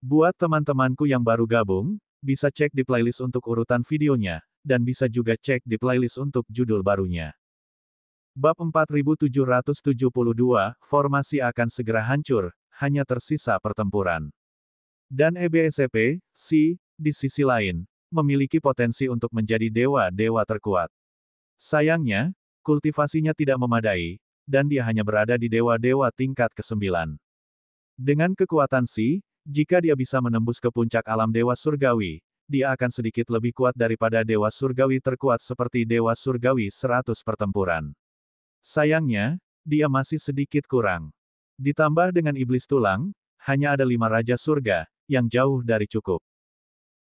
Buat teman-temanku yang baru gabung, bisa cek di playlist untuk urutan videonya, dan bisa juga cek di playlist untuk judul barunya. Bab 4772, Formasi akan segera hancur, hanya tersisa pertempuran. Dan EBSP, di sisi lain, memiliki potensi untuk menjadi dewa-dewa terkuat. Sayangnya, kultivasinya tidak memadai, dan dia hanya berada di dewa-dewa tingkat ke-9. Dengan kekuatan jika dia bisa menembus ke puncak alam Dewa Surgawi, dia akan sedikit lebih kuat daripada Dewa Surgawi terkuat seperti Dewa Surgawi 100 pertempuran. Sayangnya, dia masih sedikit kurang. Ditambah dengan iblis tulang, hanya ada 5 Raja Surga, yang jauh dari cukup.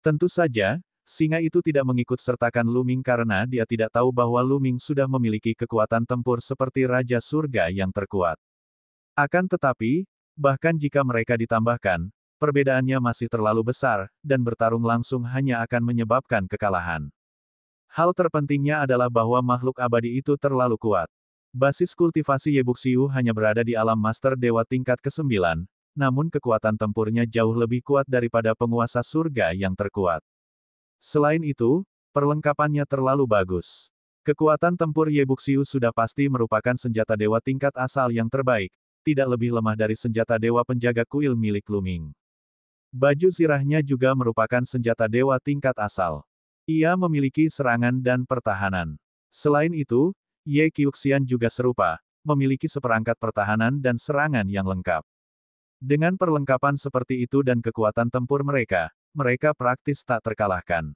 Tentu saja, singa itu tidak mengikut sertakan Luming karena dia tidak tahu bahwa Luming sudah memiliki kekuatan tempur seperti Raja Surga yang terkuat. Akan tetapi, bahkan jika mereka ditambahkan, perbedaannya masih terlalu besar, dan bertarung langsung hanya akan menyebabkan kekalahan. Hal terpentingnya adalah bahwa makhluk abadi itu terlalu kuat. Basis kultivasi Yebuxiu hanya berada di alam Master Dewa tingkat ke-9, namun kekuatan tempurnya jauh lebih kuat daripada penguasa surga yang terkuat. Selain itu, perlengkapannya terlalu bagus. Kekuatan tempur Yebuxiu sudah pasti merupakan senjata dewa tingkat asal yang terbaik, tidak lebih lemah dari senjata dewa penjaga kuil milik Luming. Baju zirahnya juga merupakan senjata dewa tingkat asal. Ia memiliki serangan dan pertahanan. Selain itu, Ye Qiuxian juga serupa, memiliki seperangkat pertahanan dan serangan yang lengkap. Dengan perlengkapan seperti itu dan kekuatan tempur mereka praktis tak terkalahkan.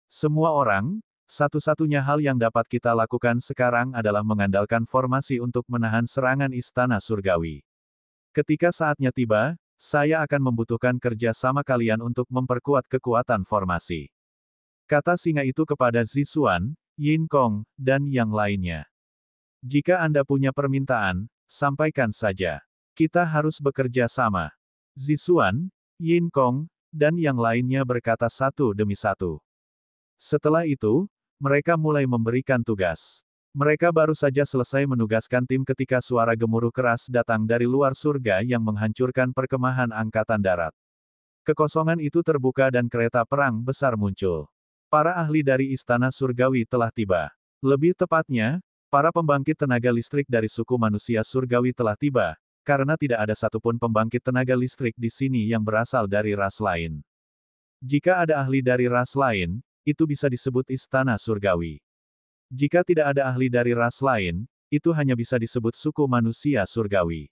Semua orang, satu-satunya hal yang dapat kita lakukan sekarang adalah mengandalkan formasi untuk menahan serangan Istana Surgawi. Ketika saatnya tiba, saya akan membutuhkan kerja sama kalian untuk memperkuat kekuatan formasi. Kata singa itu kepada Zixuan, Yin Kong, dan yang lainnya. Jika Anda punya permintaan, sampaikan saja. Kita harus bekerja sama. Zixuan, Yin Kong, dan yang lainnya berkata satu demi satu. Setelah itu, mereka mulai memberikan tugas. Mereka baru saja selesai menugaskan tim ketika suara gemuruh keras datang dari luar surga yang menghancurkan perkemahan angkatan darat. Kekosongan itu terbuka dan kereta perang besar muncul. Para ahli dari Istana Surgawi telah tiba. Lebih tepatnya, para pembangkit tenaga listrik dari suku manusia surgawi telah tiba, karena tidak ada satupun pembangkit tenaga listrik di sini yang berasal dari ras lain. Jika ada ahli dari ras lain, itu bisa disebut Istana Surgawi. Jika tidak ada ahli dari ras lain, itu hanya bisa disebut suku manusia surgawi.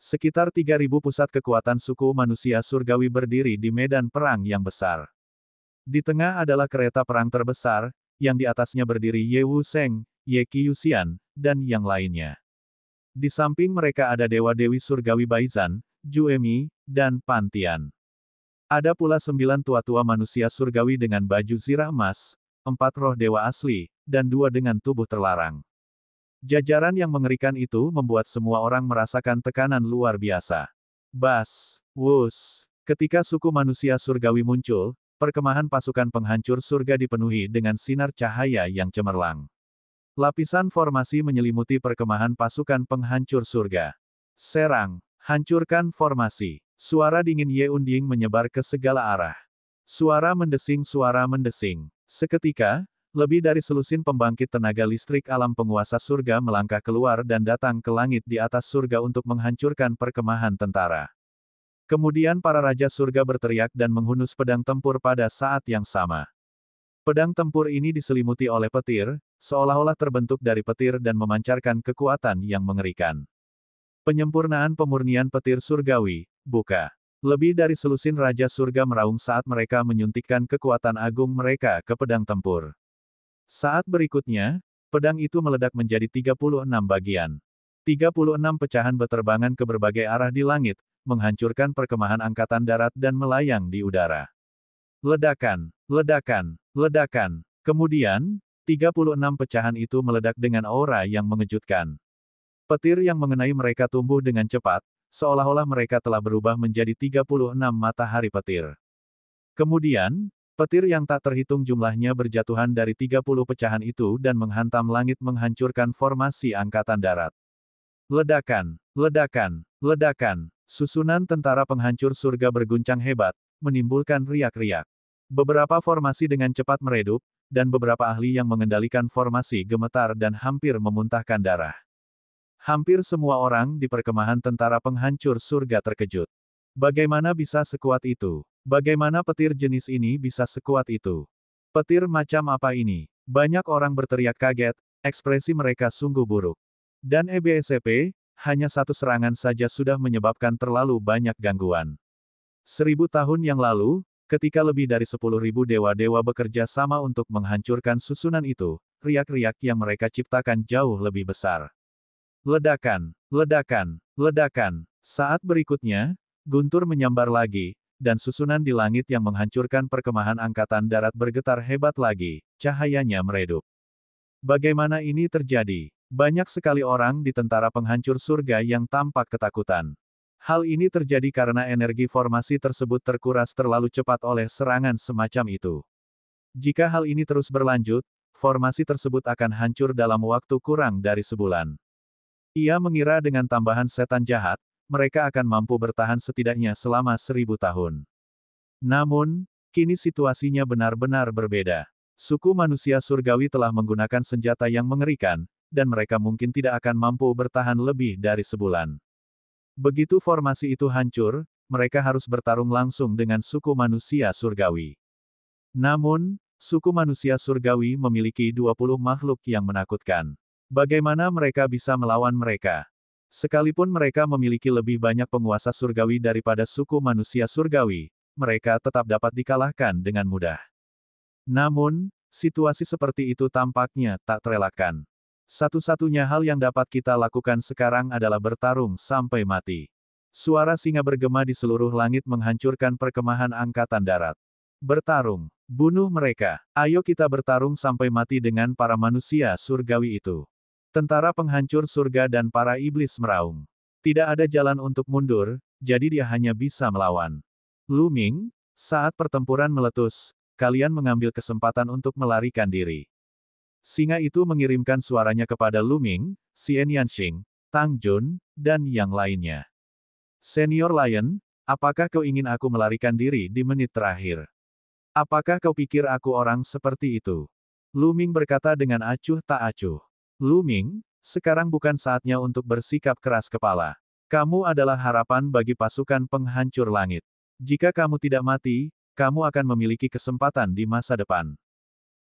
Sekitar 3.000 pusat kekuatan suku manusia surgawi berdiri di medan perang yang besar. Di tengah adalah kereta perang terbesar, yang di atasnya berdiri Ye Wusheng, Ye Qiuxian, dan yang lainnya. Di samping mereka ada dewa-dewi surgawi Baizan, Juemi, dan Pantian. Ada pula 9 tua-tua manusia surgawi dengan baju zirah emas, 4 roh dewa asli, dan 2 dengan tubuh terlarang. Jajaran yang mengerikan itu membuat semua orang merasakan tekanan luar biasa. Bas, wus. Ketika suku manusia surgawi muncul, perkemahan pasukan penghancur surga dipenuhi dengan sinar cahaya yang cemerlang. Lapisan formasi menyelimuti perkemahan pasukan penghancur surga. Serang, hancurkan formasi. Suara dingin Ye Unding menyebar ke segala arah. Suara mendesing. Seketika, lebih dari selusin pembangkit tenaga listrik alam penguasa surga melangkah keluar dan datang ke langit di atas surga untuk menghancurkan perkemahan tentara. Kemudian para raja surga berteriak dan menghunus pedang tempur pada saat yang sama. Pedang tempur ini diselimuti oleh petir, seolah-olah terbentuk dari petir dan memancarkan kekuatan yang mengerikan. Penyempurnaan pemurnian petir surgawi, buka. Lebih dari selusin raja surga meraung saat mereka menyuntikkan kekuatan agung mereka ke pedang tempur. Saat berikutnya, pedang itu meledak menjadi 36 bagian. 36 pecahan beterbangan ke berbagai arah di langit, menghancurkan perkemahan angkatan darat dan melayang di udara. Ledakan, ledakan, ledakan. Kemudian, 36 pecahan itu meledak dengan aura yang mengejutkan. Petir yang mengenai mereka tumbuh dengan cepat, seolah-olah mereka telah berubah menjadi 36 matahari petir. Kemudian, petir yang tak terhitung jumlahnya berjatuhan dari 30 pecahan itu dan menghantam langit menghancurkan formasi angkatan darat. Ledakan, ledakan, ledakan. Susunan tentara penghancur surga berguncang hebat, menimbulkan riak-riak. Beberapa formasi dengan cepat meredup, dan beberapa ahli yang mengendalikan formasi gemetar dan hampir memuntahkan darah. Hampir semua orang di perkemahan tentara penghancur surga terkejut. Bagaimana bisa sekuat itu? Bagaimana petir jenis ini bisa sekuat itu? Petir macam apa ini? Banyak orang berteriak kaget, ekspresi mereka sungguh buruk. Dan EBSCP, hanya satu serangan saja sudah menyebabkan terlalu banyak gangguan. 1000 tahun yang lalu, ketika lebih dari 10.000 dewa-dewa bekerja sama untuk menghancurkan susunan itu, riak-riak yang mereka ciptakan jauh lebih besar. Ledakan, ledakan, ledakan. Saat berikutnya, guntur menyambar lagi, dan susunan di langit yang menghancurkan perkemahan angkatan darat bergetar hebat lagi, cahayanya meredup. Bagaimana ini terjadi? Banyak sekali orang di tentara penghancur surga yang tampak ketakutan. Hal ini terjadi karena energi formasi tersebut terkuras terlalu cepat oleh serangan semacam itu. Jika hal ini terus berlanjut, formasi tersebut akan hancur dalam waktu kurang dari sebulan. Ia mengira dengan tambahan setan jahat, mereka akan mampu bertahan setidaknya selama 1000 tahun. Namun, kini situasinya benar-benar berbeda. Suku manusia surgawi telah menggunakan senjata yang mengerikan, dan mereka mungkin tidak akan mampu bertahan lebih dari sebulan. Begitu formasi itu hancur, mereka harus bertarung langsung dengan suku manusia surgawi. Namun, suku manusia surgawi memiliki 20 makhluk yang menakutkan. Bagaimana mereka bisa melawan mereka? Sekalipun mereka memiliki lebih banyak penguasa surgawi daripada suku manusia surgawi, mereka tetap dapat dikalahkan dengan mudah. Namun, situasi seperti itu tampaknya tak terelakkan. Satu-satunya hal yang dapat kita lakukan sekarang adalah bertarung sampai mati. Suara singa bergema di seluruh langit menghancurkan perkemahan angkatan darat. Bertarung, bunuh mereka. Ayo kita bertarung sampai mati dengan para manusia surgawi itu. Tentara penghancur surga dan para iblis meraung. Tidak ada jalan untuk mundur, jadi dia hanya bisa melawan. Lu Ming, saat pertempuran meletus, kalian mengambil kesempatan untuk melarikan diri. Singa itu mengirimkan suaranya kepada Lu Ming, Xian Yanxing, Tang Jun, dan yang lainnya. Senior Lion, apakah kau ingin aku melarikan diri di menit terakhir? Apakah kau pikir aku orang seperti itu? Lu Ming berkata dengan acuh tak acuh. Lu Ming, sekarang bukan saatnya untuk bersikap keras kepala. Kamu adalah harapan bagi pasukan penghancur langit. Jika kamu tidak mati, kamu akan memiliki kesempatan di masa depan.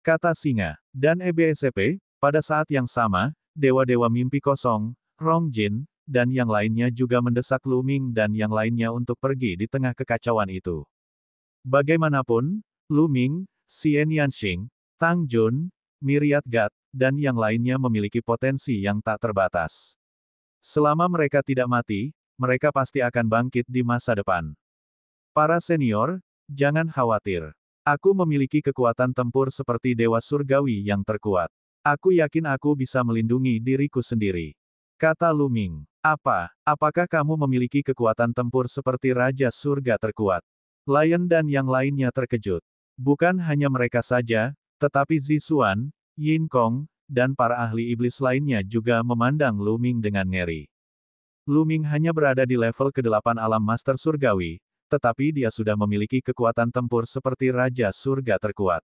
Kata singa. Dan EBSCP, pada saat yang sama, dewa-dewa mimpi kosong, Rong Jin, dan yang lainnya juga mendesak Lu Ming dan yang lainnya untuk pergi di tengah kekacauan itu. Bagaimanapun, Lu Ming, Xian Yanxing, Tang Jun, Myriad God, dan yang lainnya memiliki potensi yang tak terbatas. Selama mereka tidak mati, mereka pasti akan bangkit di masa depan. Para senior, jangan khawatir. Aku memiliki kekuatan tempur seperti dewa surgawi yang terkuat. Aku yakin aku bisa melindungi diriku sendiri. Kata Lu Ming. Apakah kamu memiliki kekuatan tempur seperti Raja Surga terkuat? Lion dan yang lainnya terkejut. Bukan hanya mereka saja, tetapi Zixuan, Yin Kong, dan para ahli iblis lainnya juga memandang Lu Ming dengan ngeri. Lu Ming hanya berada di level ke-8 alam master surgawi, tetapi dia sudah memiliki kekuatan tempur seperti Raja Surga terkuat.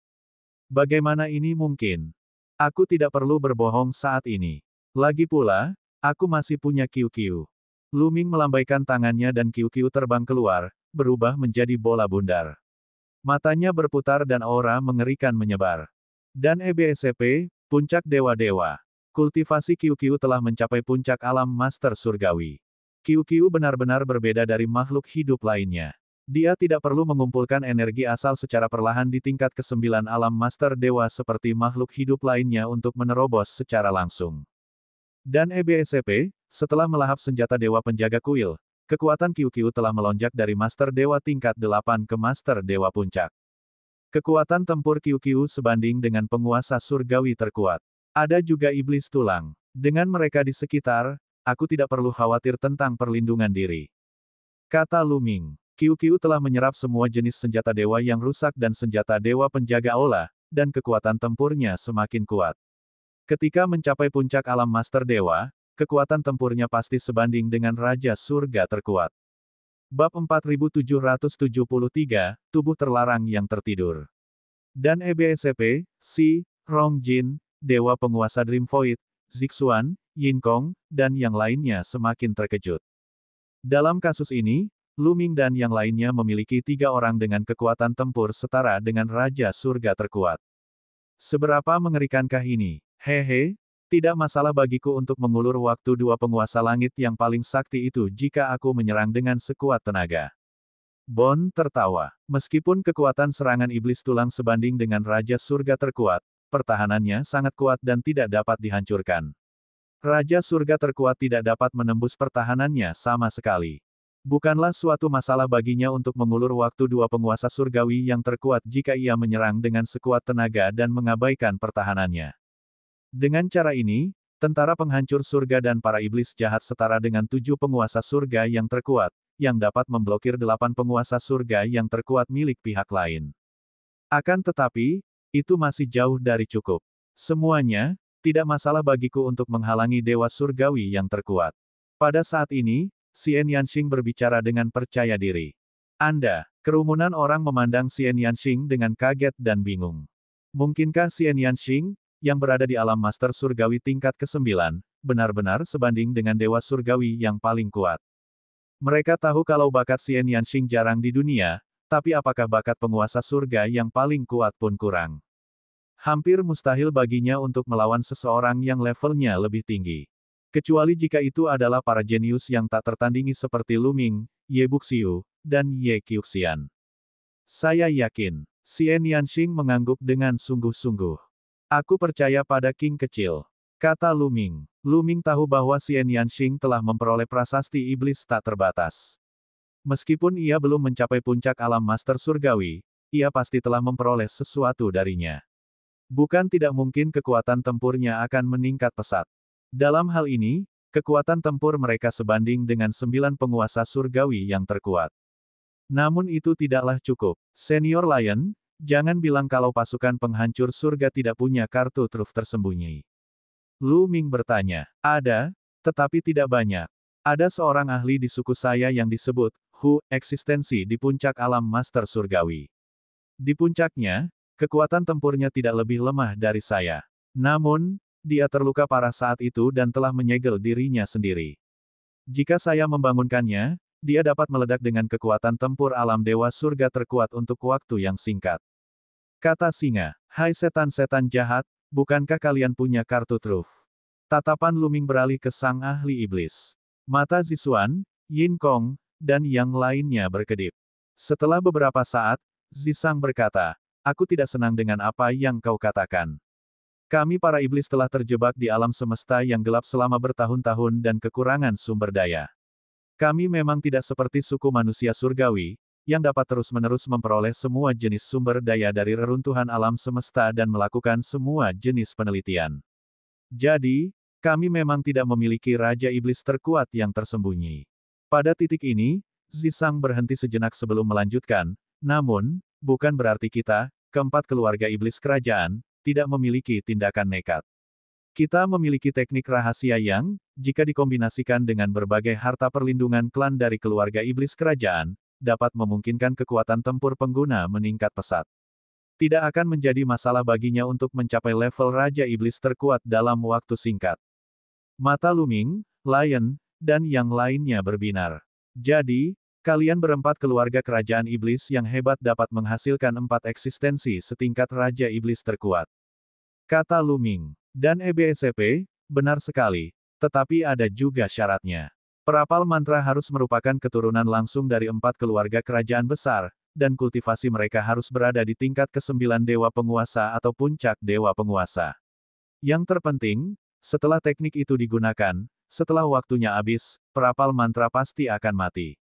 Bagaimana ini mungkin? Aku tidak perlu berbohong saat ini. Lagi pula, aku masih punya QQ. Lu Ming melambaikan tangannya dan QQ terbang keluar, berubah menjadi bola bundar. Matanya berputar dan aura mengerikan menyebar. Dan EBSCP, puncak dewa-dewa. Kultivasi QQ telah mencapai puncak alam master surgawi. QQ benar-benar berbeda dari makhluk hidup lainnya. Dia tidak perlu mengumpulkan energi asal secara perlahan di tingkat ke-9 alam master dewa seperti makhluk hidup lainnya untuk menerobos secara langsung. Dan EBSCP, setelah melahap senjata dewa penjaga kuil, kekuatan QQ telah melonjak dari master dewa tingkat 8 ke master dewa puncak. Kekuatan tempur QQ sebanding dengan penguasa surgawi terkuat. Ada juga iblis tulang. Dengan mereka di sekitar, aku tidak perlu khawatir tentang perlindungan diri. Kata Lu Ming. QQ telah menyerap semua jenis senjata dewa yang rusak dan senjata dewa penjaga aula, dan kekuatan tempurnya semakin kuat. Ketika mencapai puncak alam master dewa, kekuatan tempurnya pasti sebanding dengan Raja Surga terkuat. Bab 4773, Tubuh Terlarang yang Tertidur. Dan EBSCP, Si, Rong Jin, Dewa Penguasa Dream Void, Zixuan, Yin Kong, dan yang lainnya semakin terkejut. Dalam kasus ini, Lu Ming dan yang lainnya memiliki 3 orang dengan kekuatan tempur setara dengan Raja Surga terkuat. Seberapa mengerikankah ini? Hehe, tidak masalah bagiku untuk mengulur waktu 2 penguasa langit yang paling sakti itu jika aku menyerang dengan sekuat tenaga. Bon tertawa. Meskipun kekuatan serangan iblis tulang sebanding dengan Raja Surga terkuat, pertahanannya sangat kuat dan tidak dapat dihancurkan. Raja Surga terkuat tidak dapat menembus pertahanannya sama sekali. Bukanlah suatu masalah baginya untuk mengulur waktu 2 penguasa surgawi yang terkuat jika ia menyerang dengan sekuat tenaga dan mengabaikan pertahanannya. Dengan cara ini, tentara penghancur surga dan para iblis jahat setara dengan 7 penguasa surga yang terkuat, yang dapat memblokir 8 penguasa surga yang terkuat milik pihak lain. Akan tetapi, itu masih jauh dari cukup. Semuanya, tidak masalah bagiku untuk menghalangi dewa surgawi yang terkuat. Pada saat ini, Xian Yanxing berbicara dengan percaya diri. Anda, kerumunan orang memandang Xian Yanxing dengan kaget dan bingung. Mungkinkah Xian Yanxing, yang berada di alam master surgawi tingkat ke-9, benar-benar sebanding dengan dewa surgawi yang paling kuat? Mereka tahu kalau bakat Xian Yanxing jarang di dunia, tapi apakah bakat penguasa surga yang paling kuat pun kurang? Hampir mustahil baginya untuk melawan seseorang yang levelnya lebih tinggi. Kecuali jika itu adalah para jenius yang tak tertandingi seperti Lu Ming, Ye Buxiu, dan Ye Qiuxian. Saya yakin, Xian Yanxing mengangguk dengan sungguh-sungguh. Aku percaya pada King kecil, kata Lu Ming. Lu Ming tahu bahwa Xian Yanxing telah memperoleh prasasti iblis tak terbatas. Meskipun ia belum mencapai puncak alam master surgawi, ia pasti telah memperoleh sesuatu darinya. Bukan tidak mungkin kekuatan tempurnya akan meningkat pesat. Dalam hal ini, kekuatan tempur mereka sebanding dengan 9 penguasa surgawi yang terkuat. Namun itu tidaklah cukup. Senior Lion, jangan bilang kalau pasukan penghancur surga tidak punya kartu truf tersembunyi. Lu Ming bertanya. Ada, tetapi tidak banyak. Ada seorang ahli di suku saya yang disebut, Hu, eksistensi di puncak alam master surgawi. Di puncaknya, kekuatan tempurnya tidak lebih lemah dari saya. Namun, dia terluka parah saat itu dan telah menyegel dirinya sendiri. Jika saya membangunkannya, dia dapat meledak dengan kekuatan tempur alam dewa surga terkuat untuk waktu yang singkat. Kata singa, hai setan-setan jahat, bukankah kalian punya kartu truf? Tatapan Lu Ming beralih ke sang ahli iblis. Mata Zixuan, Yin Kong, dan yang lainnya berkedip. Setelah beberapa saat, Zisang berkata, aku tidak senang dengan apa yang kau katakan. Kami para iblis telah terjebak di alam semesta yang gelap selama bertahun-tahun dan kekurangan sumber daya. Kami memang tidak seperti suku manusia surgawi, yang dapat terus-menerus memperoleh semua jenis sumber daya dari reruntuhan alam semesta dan melakukan semua jenis penelitian. Jadi, kami memang tidak memiliki Raja Iblis terkuat yang tersembunyi. Pada titik ini, Zisang berhenti sejenak sebelum melanjutkan, namun, bukan berarti kita, keempat keluarga iblis kerajaan, tidak memiliki tindakan nekat. Kita memiliki teknik rahasia yang, jika dikombinasikan dengan berbagai harta perlindungan klan dari keluarga iblis kerajaan, dapat memungkinkan kekuatan tempur pengguna meningkat pesat. Tidak akan menjadi masalah baginya untuk mencapai level Raja Iblis terkuat dalam waktu singkat. Mata Lu Ming, Lion, dan yang lainnya berbinar. Jadi, kalian berempat keluarga kerajaan iblis yang hebat dapat menghasilkan 4 eksistensi setingkat Raja Iblis terkuat. Kata Lu Ming. Dan EBSCP, benar sekali, tetapi ada juga syaratnya. Perapal mantra harus merupakan keturunan langsung dari 4 keluarga kerajaan besar, dan kultivasi mereka harus berada di tingkat ke-9 dewa penguasa atau puncak dewa penguasa. Yang terpenting, setelah teknik itu digunakan, setelah waktunya habis, perapal mantra pasti akan mati.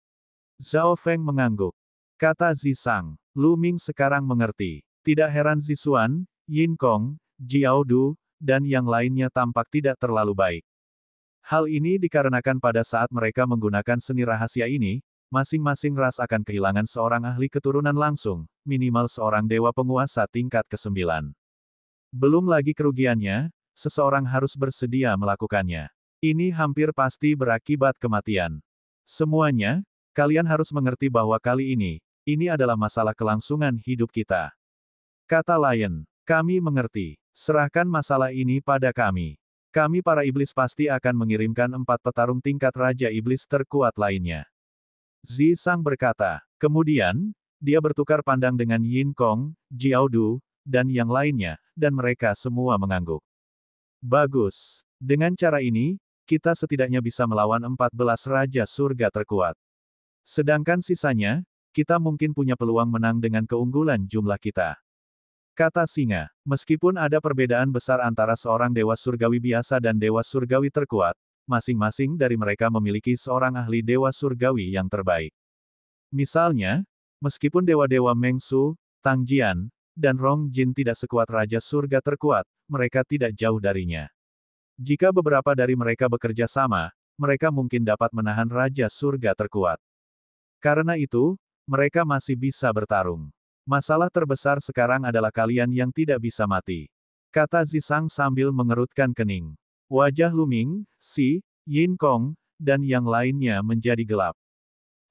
Zhao Feng mengangguk. Kata Zisang, Lu Ming sekarang mengerti. Tidak heran Zixuan, Yin Kong, Jiao Du, dan yang lainnya tampak tidak terlalu baik. Hal ini dikarenakan pada saat mereka menggunakan seni rahasia ini, masing-masing ras akan kehilangan seorang ahli keturunan langsung, minimal seorang dewa penguasa tingkat ke-9. Belum lagi kerugiannya, seseorang harus bersedia melakukannya. Ini hampir pasti berakibat kematian. Semuanya, Kalian harus mengerti bahwa kali ini adalah masalah kelangsungan hidup kita. Kata Lion, kami mengerti. Serahkan masalah ini pada kami. Kami para iblis pasti akan mengirimkan 4 petarung tingkat Raja Iblis terkuat lainnya. Zisang berkata. Kemudian, dia bertukar pandang dengan Yin Kong, Jiao Du, dan yang lainnya, dan mereka semua mengangguk. Bagus. Dengan cara ini, kita setidaknya bisa melawan 14 Raja Surga terkuat. Sedangkan sisanya, kita mungkin punya peluang menang dengan keunggulan jumlah kita. Kata singa, meskipun ada perbedaan besar antara seorang dewa surgawi biasa dan dewa surgawi terkuat, masing-masing dari mereka memiliki seorang ahli dewa surgawi yang terbaik. Misalnya, meskipun dewa-dewa Meng Su, Tang Jian, dan Rong Jin tidak sekuat Raja Surga terkuat, mereka tidak jauh darinya. Jika beberapa dari mereka bekerja sama, mereka mungkin dapat menahan Raja Surga terkuat. Karena itu, mereka masih bisa bertarung. Masalah terbesar sekarang adalah kalian yang tidak bisa mati. Kata Zisang sambil mengerutkan kening. Wajah Lu Ming, Si, Yin Kong, dan yang lainnya menjadi gelap.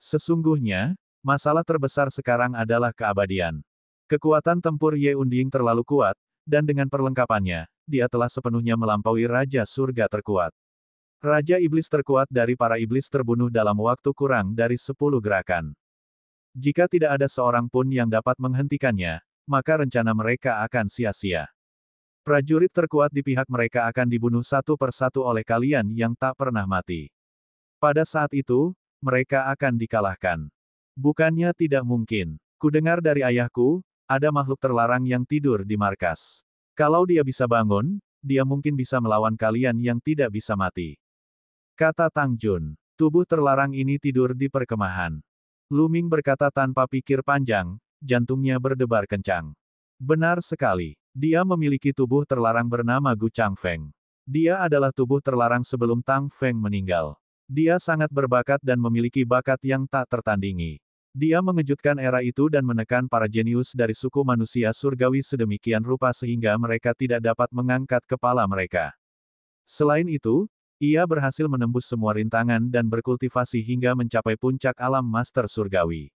Sesungguhnya, masalah terbesar sekarang adalah keabadian. Kekuatan tempur Ye Unding terlalu kuat, dan dengan perlengkapannya, dia telah sepenuhnya melampaui Raja Surga terkuat. Raja Iblis terkuat dari para iblis terbunuh dalam waktu kurang dari 10 gerakan. Jika tidak ada seorang pun yang dapat menghentikannya, maka rencana mereka akan sia-sia. Prajurit terkuat di pihak mereka akan dibunuh satu persatu oleh kalian yang tak pernah mati. Pada saat itu, mereka akan dikalahkan. Bukannya tidak mungkin. Kudengar dari ayahku, ada makhluk terlarang yang tidur di markas. Kalau dia bisa bangun, dia mungkin bisa melawan kalian yang tidak bisa mati. Kata Tang Jun, tubuh terlarang ini tidur di perkemahan. Lu Ming berkata tanpa pikir panjang, jantungnya berdebar kencang. Benar sekali. Dia memiliki tubuh terlarang bernama Gu Changfeng. Dia adalah tubuh terlarang sebelum Tang Feng meninggal. Dia sangat berbakat dan memiliki bakat yang tak tertandingi. Dia mengejutkan era itu dan menekan para jenius dari suku manusia surgawi sedemikian rupa sehingga mereka tidak dapat mengangkat kepala mereka. Selain itu, ia berhasil menembus semua rintangan dan berkultivasi hingga mencapai puncak alam master surgawi.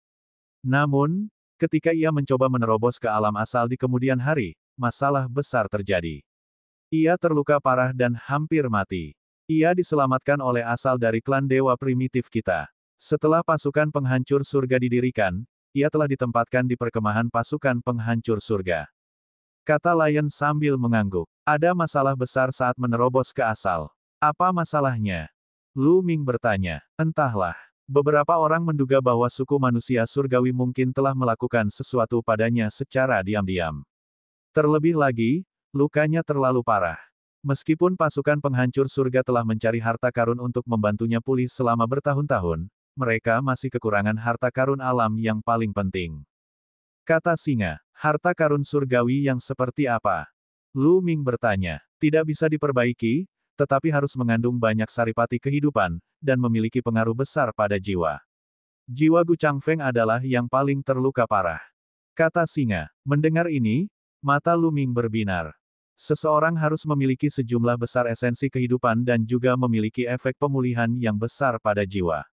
Namun, ketika ia mencoba menerobos ke alam asal di kemudian hari, masalah besar terjadi. Ia terluka parah dan hampir mati. Ia diselamatkan oleh asal dari klan dewa primitif kita. Setelah pasukan penghancur surga didirikan, ia telah ditempatkan di perkemahan pasukan penghancur surga. Kata Lion sambil mengangguk. Ada masalah besar saat menerobos ke asal. Apa masalahnya? Lu Ming bertanya. Entahlah. Beberapa orang menduga bahwa suku manusia surgawi mungkin telah melakukan sesuatu padanya secara diam-diam. Terlebih lagi, lukanya terlalu parah. Meskipun pasukan penghancur surga telah mencari harta karun untuk membantunya pulih selama bertahun-tahun, mereka masih kekurangan harta karun alam yang paling penting. Kata singa, harta karun surgawi yang seperti apa? Lu Ming bertanya. Tidak bisa diperbaiki, tetapi harus mengandung banyak saripati kehidupan, dan memiliki pengaruh besar pada jiwa. Jiwa Gu Changfeng adalah yang paling terluka parah. Kata singa. Mendengar ini, mata Lu Ming berbinar. Seseorang harus memiliki sejumlah besar esensi kehidupan dan juga memiliki efek pemulihan yang besar pada jiwa.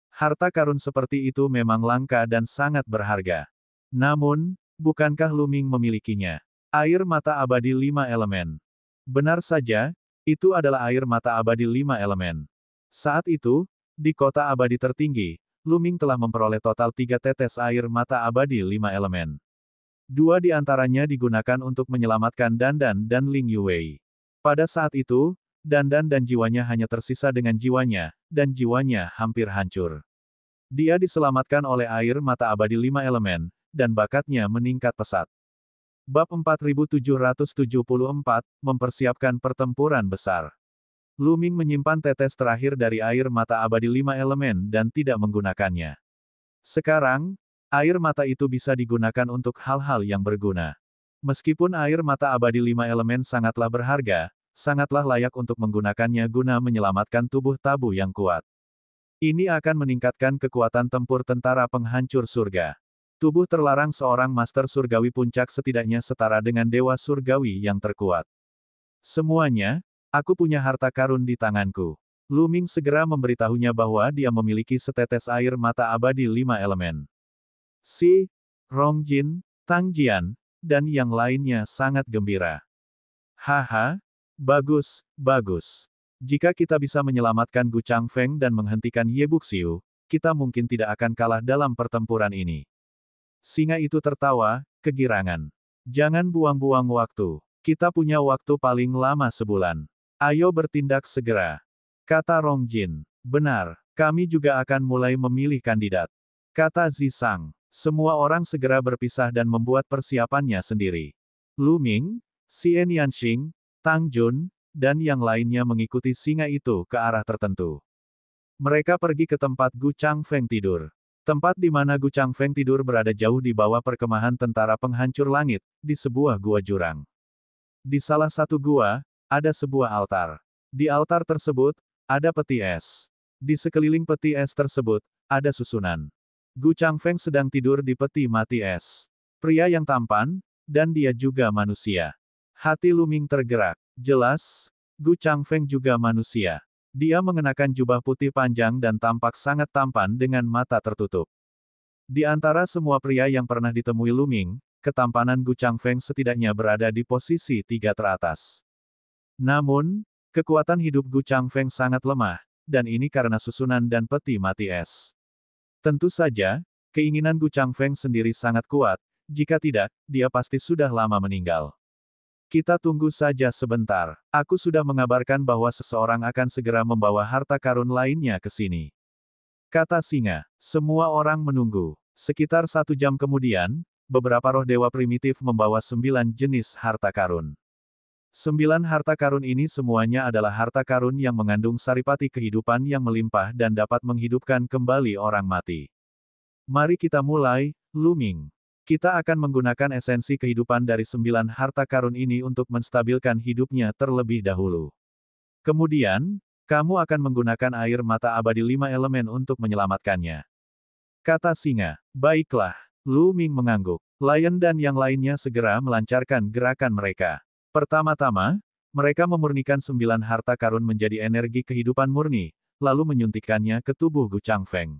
Harta karun seperti itu memang langka dan sangat berharga. Namun, bukankah Lu Ming memilikinya? Air mata abadi 5 elemen. Benar saja, itu adalah air mata abadi 5 elemen. Saat itu, di kota abadi tertinggi, Lu Ming telah memperoleh total 3 tetes air mata abadi 5 elemen. 2 di antaranya digunakan untuk menyelamatkan Dandan dan Ling Yuwei. Pada saat itu, Dandan dan jiwanya hanya tersisa dengan jiwanya, dan jiwanya hampir hancur. Dia diselamatkan oleh air mata abadi 5 elemen, dan bakatnya meningkat pesat. Bab 4774, mempersiapkan pertempuran besar. Lu Ming menyimpan tetes terakhir dari air mata abadi 5 elemen dan tidak menggunakannya. Sekarang, air mata itu bisa digunakan untuk hal-hal yang berguna. Meskipun air mata abadi 5 elemen sangatlah berharga, sangatlah layak untuk menggunakannya guna menyelamatkan tubuh tabu yang kuat. Ini akan meningkatkan kekuatan tempur tentara penghancur surga. Tubuh terlarang seorang master surgawi puncak setidaknya setara dengan dewa surgawi yang terkuat. Semuanya, aku punya harta karun di tanganku. Lu Ming segera memberitahunya bahwa dia memiliki setetes air mata abadi 5 elemen. Si, Rongjin, Tang Jian, dan yang lainnya sangat gembira. Haha, bagus, bagus. Jika kita bisa menyelamatkan Gu Changfeng dan menghentikan Ye Buxiu, kita mungkin tidak akan kalah dalam pertempuran ini. Singa itu tertawa, kegirangan. Jangan buang-buang waktu. Kita punya waktu paling lama sebulan. Ayo bertindak segera. Kata Rongjin. Benar, kami juga akan mulai memilih kandidat. Kata Zisang. Semua orang segera berpisah dan membuat persiapannya sendiri. Lu Ming, Xian Yanxing, Tang Jun, dan yang lainnya mengikuti singa itu ke arah tertentu. Mereka pergi ke tempat Gu Changfeng tidur. Tempat di mana Gu Changfeng tidur berada jauh di bawah perkemahan tentara penghancur langit, di sebuah gua jurang. Di salah satu gua, ada sebuah altar. Di altar tersebut, ada peti es. Di sekeliling peti es tersebut, ada susunan. Gu Changfeng sedang tidur di peti mati es. Pria yang tampan, dan dia juga manusia. Hati Lu Ming tergerak. Jelas, Gu Changfeng juga manusia. Dia mengenakan jubah putih panjang dan tampak sangat tampan dengan mata tertutup. Di antara semua pria yang pernah ditemui Lu Ming, ketampanan Gu Changfeng setidaknya berada di posisi 3 teratas. Namun, kekuatan hidup Gu Changfeng sangat lemah, dan ini karena susunan dan peti mati es. Tentu saja, keinginan Gu Changfeng sendiri sangat kuat, jika tidak, dia pasti sudah lama meninggal. Kita tunggu saja sebentar. Aku sudah mengabarkan bahwa seseorang akan segera membawa harta karun lainnya ke sini. Kata singa. Semua orang menunggu. Sekitar 1 jam kemudian, beberapa roh dewa primitif membawa 9 jenis harta karun. 9 harta karun ini semuanya adalah harta karun yang mengandung saripati kehidupan yang melimpah dan dapat menghidupkan kembali orang mati. Mari kita mulai, Lu Ming. Kita akan menggunakan esensi kehidupan dari 9 harta karun ini untuk menstabilkan hidupnya terlebih dahulu. Kemudian, kamu akan menggunakan air mata abadi 5 elemen untuk menyelamatkannya. Kata singa. Baiklah. Lu Ming mengangguk. Lion dan yang lainnya segera melancarkan gerakan mereka. Pertama-tama, mereka memurnikan 9 harta karun menjadi energi kehidupan murni, lalu menyuntikkannya ke tubuh Gu Changfeng.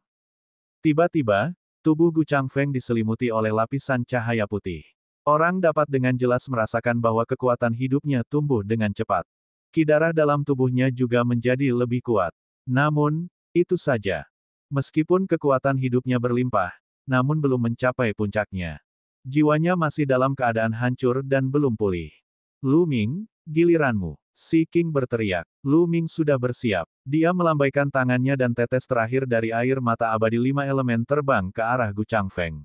Tiba-tiba, tubuh Gu Changfeng diselimuti oleh lapisan cahaya putih. Orang dapat dengan jelas merasakan bahwa kekuatan hidupnya tumbuh dengan cepat. Darah dalam tubuhnya juga menjadi lebih kuat. Namun, itu saja. Meskipun kekuatan hidupnya berlimpah, namun belum mencapai puncaknya. Jiwanya masih dalam keadaan hancur dan belum pulih. Lu Ming, giliranmu. Si King berteriak. Lu Ming sudah bersiap. Dia melambaikan tangannya dan tetes terakhir dari air mata abadi 5 elemen terbang ke arah Gu Changfeng.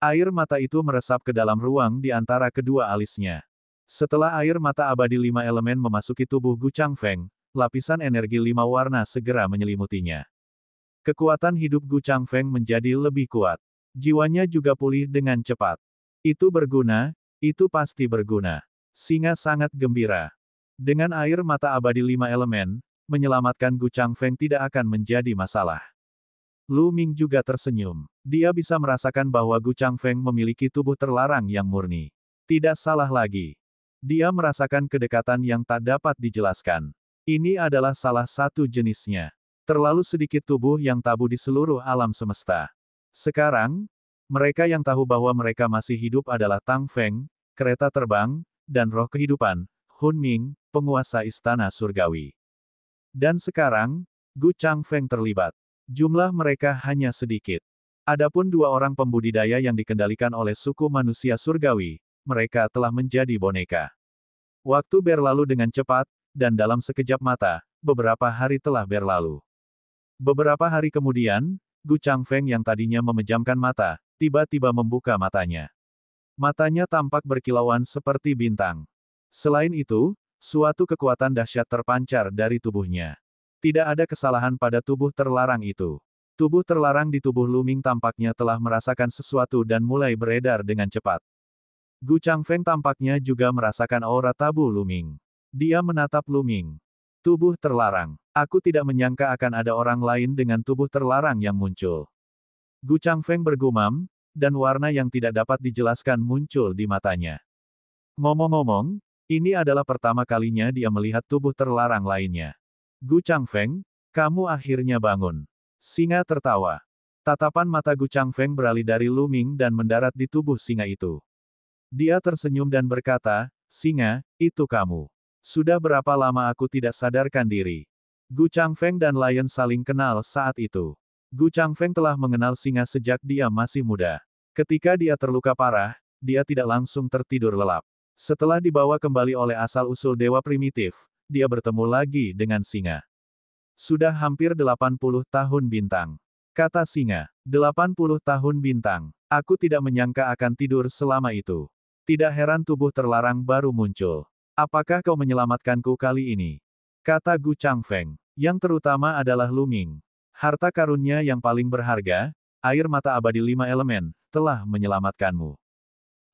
Air mata itu meresap ke dalam ruang di antara kedua alisnya. Setelah air mata abadi 5 elemen memasuki tubuh Gu Changfeng, lapisan energi 5 warna segera menyelimutinya. Kekuatan hidup Gu Changfeng menjadi lebih kuat. Jiwanya juga pulih dengan cepat. Itu berguna, itu pasti berguna. Singa sangat gembira. Dengan air mata abadi 5 elemen, menyelamatkan Gu Changfeng tidak akan menjadi masalah. Lu Ming juga tersenyum. Dia bisa merasakan bahwa Gu Changfeng memiliki tubuh terlarang yang murni. Tidak salah lagi. Dia merasakan kedekatan yang tak dapat dijelaskan. Ini adalah salah satu jenisnya. Terlalu sedikit tubuh yang tabu di seluruh alam semesta. Sekarang, mereka yang tahu bahwa mereka masih hidup adalah Tang Feng, kereta terbang, dan roh kehidupan, Hun Ming, penguasa istana surgawi. Dan sekarang, Gu Changfeng terlibat. Jumlah mereka hanya sedikit. Adapun 2 orang pembudidaya yang dikendalikan oleh suku manusia surgawi, mereka telah menjadi boneka. Waktu berlalu dengan cepat, dan dalam sekejap mata, beberapa hari telah berlalu. Beberapa hari kemudian, Gu Changfeng yang tadinya memejamkan mata, tiba-tiba membuka matanya. Matanya tampak berkilauan seperti bintang. Selain itu, suatu kekuatan dahsyat terpancar dari tubuhnya. Tidak ada kesalahan pada tubuh terlarang itu. Tubuh terlarang di tubuh Lu Ming tampaknya telah merasakan sesuatu dan mulai beredar dengan cepat. Gu Changfeng tampaknya juga merasakan aura tabu Lu Ming. Dia menatap Lu Ming. Tubuh terlarang. Aku tidak menyangka akan ada orang lain dengan tubuh terlarang yang muncul. Gu Changfeng bergumam, dan warna yang tidak dapat dijelaskan muncul di matanya. Ngomong-ngomong, ini adalah pertama kalinya dia melihat tubuh terlarang lainnya. Gu Changfeng, Kamu akhirnya bangun. Singa tertawa. Tatapan mata Gu Changfeng beralih dari Lu Ming dan mendarat di tubuh singa itu. Dia tersenyum dan berkata, "Singa, itu kamu. Sudah berapa lama aku tidak sadarkan diri?" Gu Changfeng dan Lion saling kenal saat itu. Gu Changfeng telah mengenal singa sejak dia masih muda. Ketika dia terluka parah, dia tidak langsung tertidur lelap. Setelah dibawa kembali oleh asal-usul dewa primitif, dia bertemu lagi dengan singa. Sudah hampir 80 tahun bintang. Kata singa, 80 tahun bintang. Aku tidak menyangka akan tidur selama itu. Tidak heran tubuh terlarang baru muncul. Apakah kau menyelamatkanku kali ini? Kata Gu Changfeng. Yang terutama adalah Lu Ming. Harta karunnya yang paling berharga, air mata abadi 5 elemen, telah menyelamatkanmu.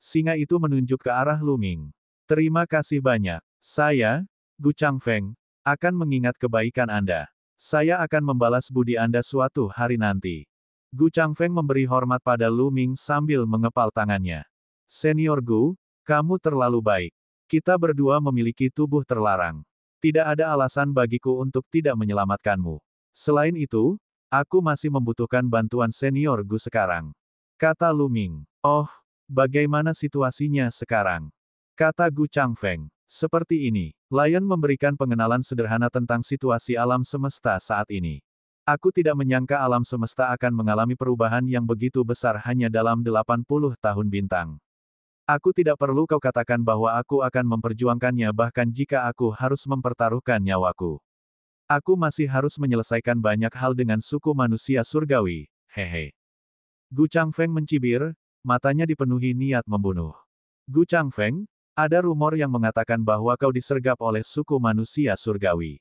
Singa itu menunjuk ke arah Lu Ming. Terima kasih banyak. Saya, Gu Changfeng, akan mengingat kebaikan Anda. Saya akan membalas budi Anda suatu hari nanti. Gu Changfeng memberi hormat pada Lu Ming sambil mengepal tangannya. Senior Gu, kamu terlalu baik. Kita berdua memiliki tubuh terlarang. Tidak ada alasan bagiku untuk tidak menyelamatkanmu. Selain itu, aku masih membutuhkan bantuan senior Gu sekarang. Kata Lu Ming. Oh, bagaimana situasinya sekarang? Kata Gu Changfeng. Seperti ini, Lion memberikan pengenalan sederhana tentang situasi alam semesta saat ini. Aku tidak menyangka alam semesta akan mengalami perubahan yang begitu besar hanya dalam 80 tahun bintang. Aku tidak perlu kau katakan bahwa aku akan memperjuangkannya bahkan jika aku harus mempertaruhkan nyawaku. Aku masih harus menyelesaikan banyak hal dengan suku manusia surgawi, hehe. Gu Changfeng mencibir, matanya dipenuhi niat membunuh. Gu Changfeng, ada rumor yang mengatakan bahwa kau disergap oleh suku manusia surgawi.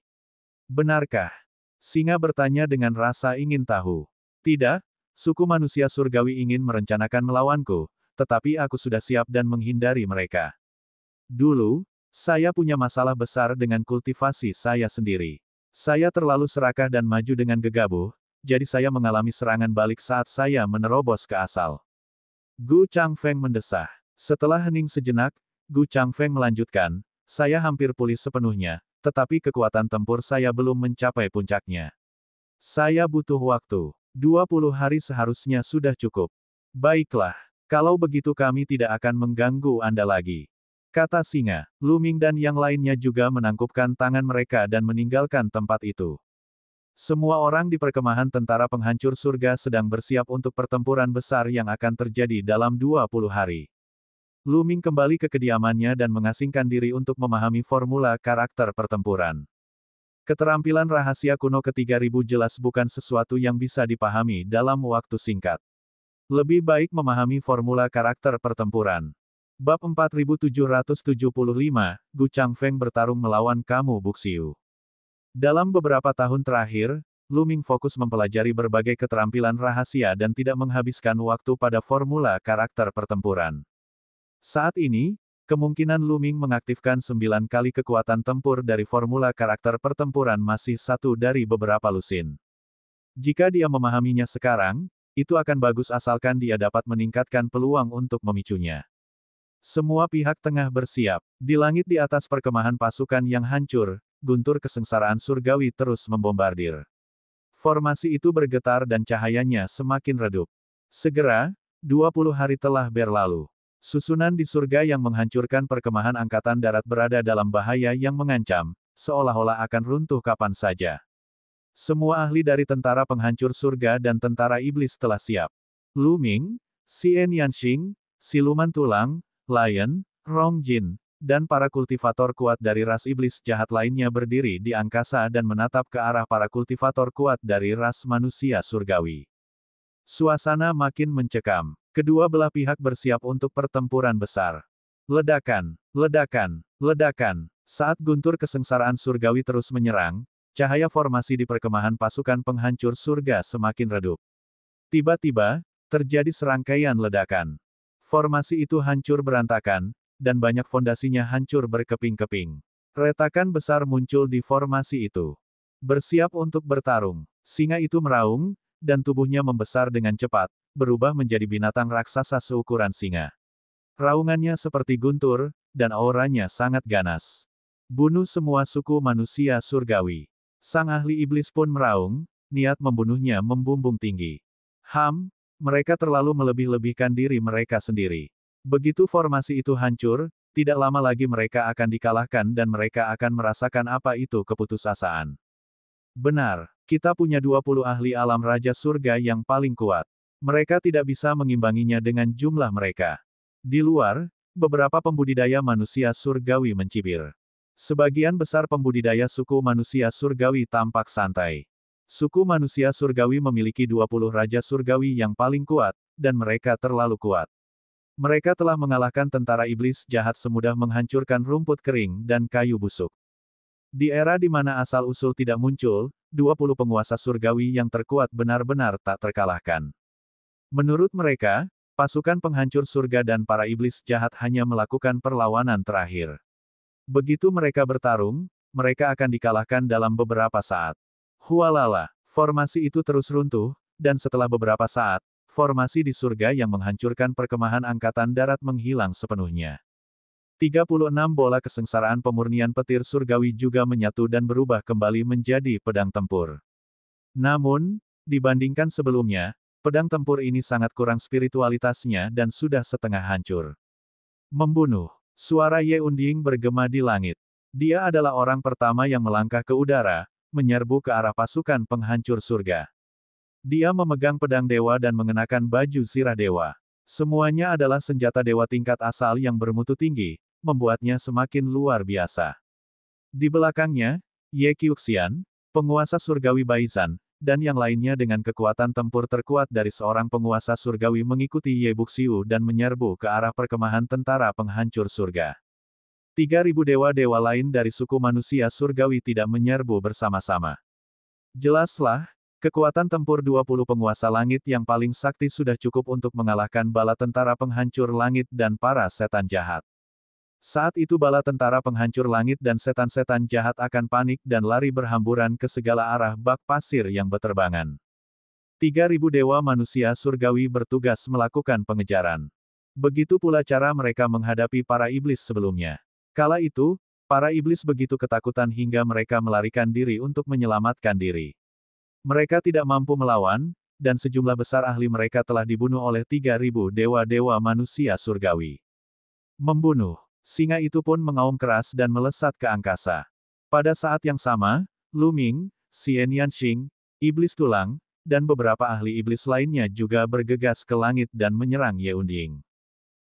Benarkah? Singa bertanya dengan rasa ingin tahu. Tidak, suku manusia surgawi ingin merencanakan melawanku, tetapi aku sudah siap dan menghindari mereka. Dulu, saya punya masalah besar dengan kultivasi saya sendiri. Saya terlalu serakah dan maju dengan gegabah, jadi saya mengalami serangan balik saat saya menerobos ke asal. Gu Changfeng mendesah. Setelah hening sejenak, Gu Changfeng melanjutkan, saya hampir pulih sepenuhnya, tetapi kekuatan tempur saya belum mencapai puncaknya. Saya butuh waktu. 20 hari seharusnya sudah cukup. Baiklah, kalau begitu kami tidak akan mengganggu Anda lagi. Kata singa. Lu Ming dan yang lainnya juga menangkupkan tangan mereka dan meninggalkan tempat itu. Semua orang di perkemahan tentara penghancur surga sedang bersiap untuk pertempuran besar yang akan terjadi dalam 20 hari. Lu Ming kembali ke kediamannya dan mengasingkan diri untuk memahami formula karakter pertempuran. Keterampilan rahasia kuno ke-3000 jelas bukan sesuatu yang bisa dipahami dalam waktu singkat. Lebih baik memahami formula karakter pertempuran. Bab 4775, Gu Changfeng bertarung melawan kamu Buxiu. Dalam beberapa tahun terakhir, Lu Ming fokus mempelajari berbagai keterampilan rahasia dan tidak menghabiskan waktu pada formula karakter pertempuran. Saat ini, kemungkinan Lu Ming mengaktifkan 9 kali kekuatan tempur dari formula karakter pertempuran masih satu dari beberapa lusin. Jika dia memahaminya sekarang, itu akan bagus asalkan dia dapat meningkatkan peluang untuk memicunya. Semua pihak tengah bersiap. Di langit di atas perkemahan pasukan yang hancur, guntur kesengsaraan surgawi terus membombardir. Formasi itu bergetar dan cahayanya semakin redup. Segera, 20 hari telah berlalu. Susunan di surga yang menghancurkan perkemahan angkatan darat berada dalam bahaya yang mengancam, seolah-olah akan runtuh kapan saja. Semua ahli dari tentara penghancur surga dan tentara iblis telah siap. Lu Ming, Xian Yanxing, Siluman Tulang, Lion, Rong Jin, dan para kultivator kuat dari ras iblis jahat lainnya berdiri di angkasa dan menatap ke arah para kultivator kuat dari ras manusia surgawi. Suasana makin mencekam. Kedua belah pihak bersiap untuk pertempuran besar. Ledakan, ledakan, ledakan. Saat guntur kesengsaraan surgawi terus menyerang, cahaya formasi di perkemahan pasukan penghancur surga semakin redup. Tiba-tiba, terjadi serangkaian ledakan. Formasi itu hancur berantakan, dan banyak fondasinya hancur berkeping-keping. Retakan besar muncul di formasi itu. Bersiap untuk bertarung. Singa itu meraung, dan tubuhnya membesar dengan cepat, berubah menjadi binatang raksasa seukuran singa. Raungannya seperti guntur, dan auranya sangat ganas. Bunuh semua suku manusia surgawi. Sang ahli iblis pun meraung, niat membunuhnya membumbung tinggi. Mereka terlalu melebih-lebihkan diri mereka sendiri. Begitu formasi itu hancur, tidak lama lagi mereka akan dikalahkan dan mereka akan merasakan apa itu keputusasaan. Benar, kita punya 20 ahli alam Raja Surga yang paling kuat. Mereka tidak bisa mengimbanginya dengan jumlah mereka. Di luar, beberapa pembudidaya manusia surgawi mencibir. Sebagian besar pembudidaya suku manusia surgawi tampak santai. Suku manusia surgawi memiliki 20 raja surgawi yang paling kuat, dan mereka terlalu kuat. Mereka telah mengalahkan tentara iblis jahat semudah menghancurkan rumput kering dan kayu busuk. Di era di mana asal-usul tidak muncul, 20 penguasa surgawi yang terkuat benar-benar tak terkalahkan. Menurut mereka, pasukan penghancur surga dan para iblis jahat hanya melakukan perlawanan terakhir. Begitu mereka bertarung, mereka akan dikalahkan dalam beberapa saat. Hualala, formasi itu terus runtuh, dan setelah beberapa saat, formasi di surga yang menghancurkan perkemahan angkatan darat menghilang sepenuhnya. 36 bola kesengsaraan pemurnian petir surgawi juga menyatu dan berubah kembali menjadi pedang tempur. Namun, dibandingkan sebelumnya, pedang tempur ini sangat kurang spiritualitasnya dan sudah setengah hancur. Membunuh. Suara Ye Unding bergema di langit. Dia adalah orang pertama yang melangkah ke udara, menyerbu ke arah pasukan penghancur surga. Dia memegang pedang dewa dan mengenakan baju zirah dewa. Semuanya adalah senjata dewa tingkat asal yang bermutu tinggi, membuatnya semakin luar biasa. Di belakangnya, Ye Qiuxian, penguasa surgawi Baizan, dan yang lainnya dengan kekuatan tempur terkuat dari seorang penguasa surgawi mengikuti Ye Buxiu dan menyerbu ke arah perkemahan tentara penghancur surga. 3.000 dewa-dewa lain dari suku manusia surgawi tidak menyerbu bersama-sama. Jelaslah, kekuatan tempur 20 penguasa langit yang paling sakti sudah cukup untuk mengalahkan bala tentara penghancur langit dan para setan jahat. Saat itu bala tentara penghancur langit dan setan-setan jahat akan panik dan lari berhamburan ke segala arah bak pasir yang beterbangan. 3.000 dewa manusia surgawi bertugas melakukan pengejaran. Begitu pula cara mereka menghadapi para iblis sebelumnya. Kala itu, para iblis begitu ketakutan hingga mereka melarikan diri untuk menyelamatkan diri. Mereka tidak mampu melawan, dan sejumlah besar ahli mereka telah dibunuh oleh 3.000 dewa-dewa manusia surgawi. Membunuh. Singa itu pun mengaum keras dan melesat ke angkasa. Pada saat yang sama, Lu Ming, Xian Yanxing, Iblis Tulang, dan beberapa ahli iblis lainnya juga bergegas ke langit dan menyerang Ye Unding.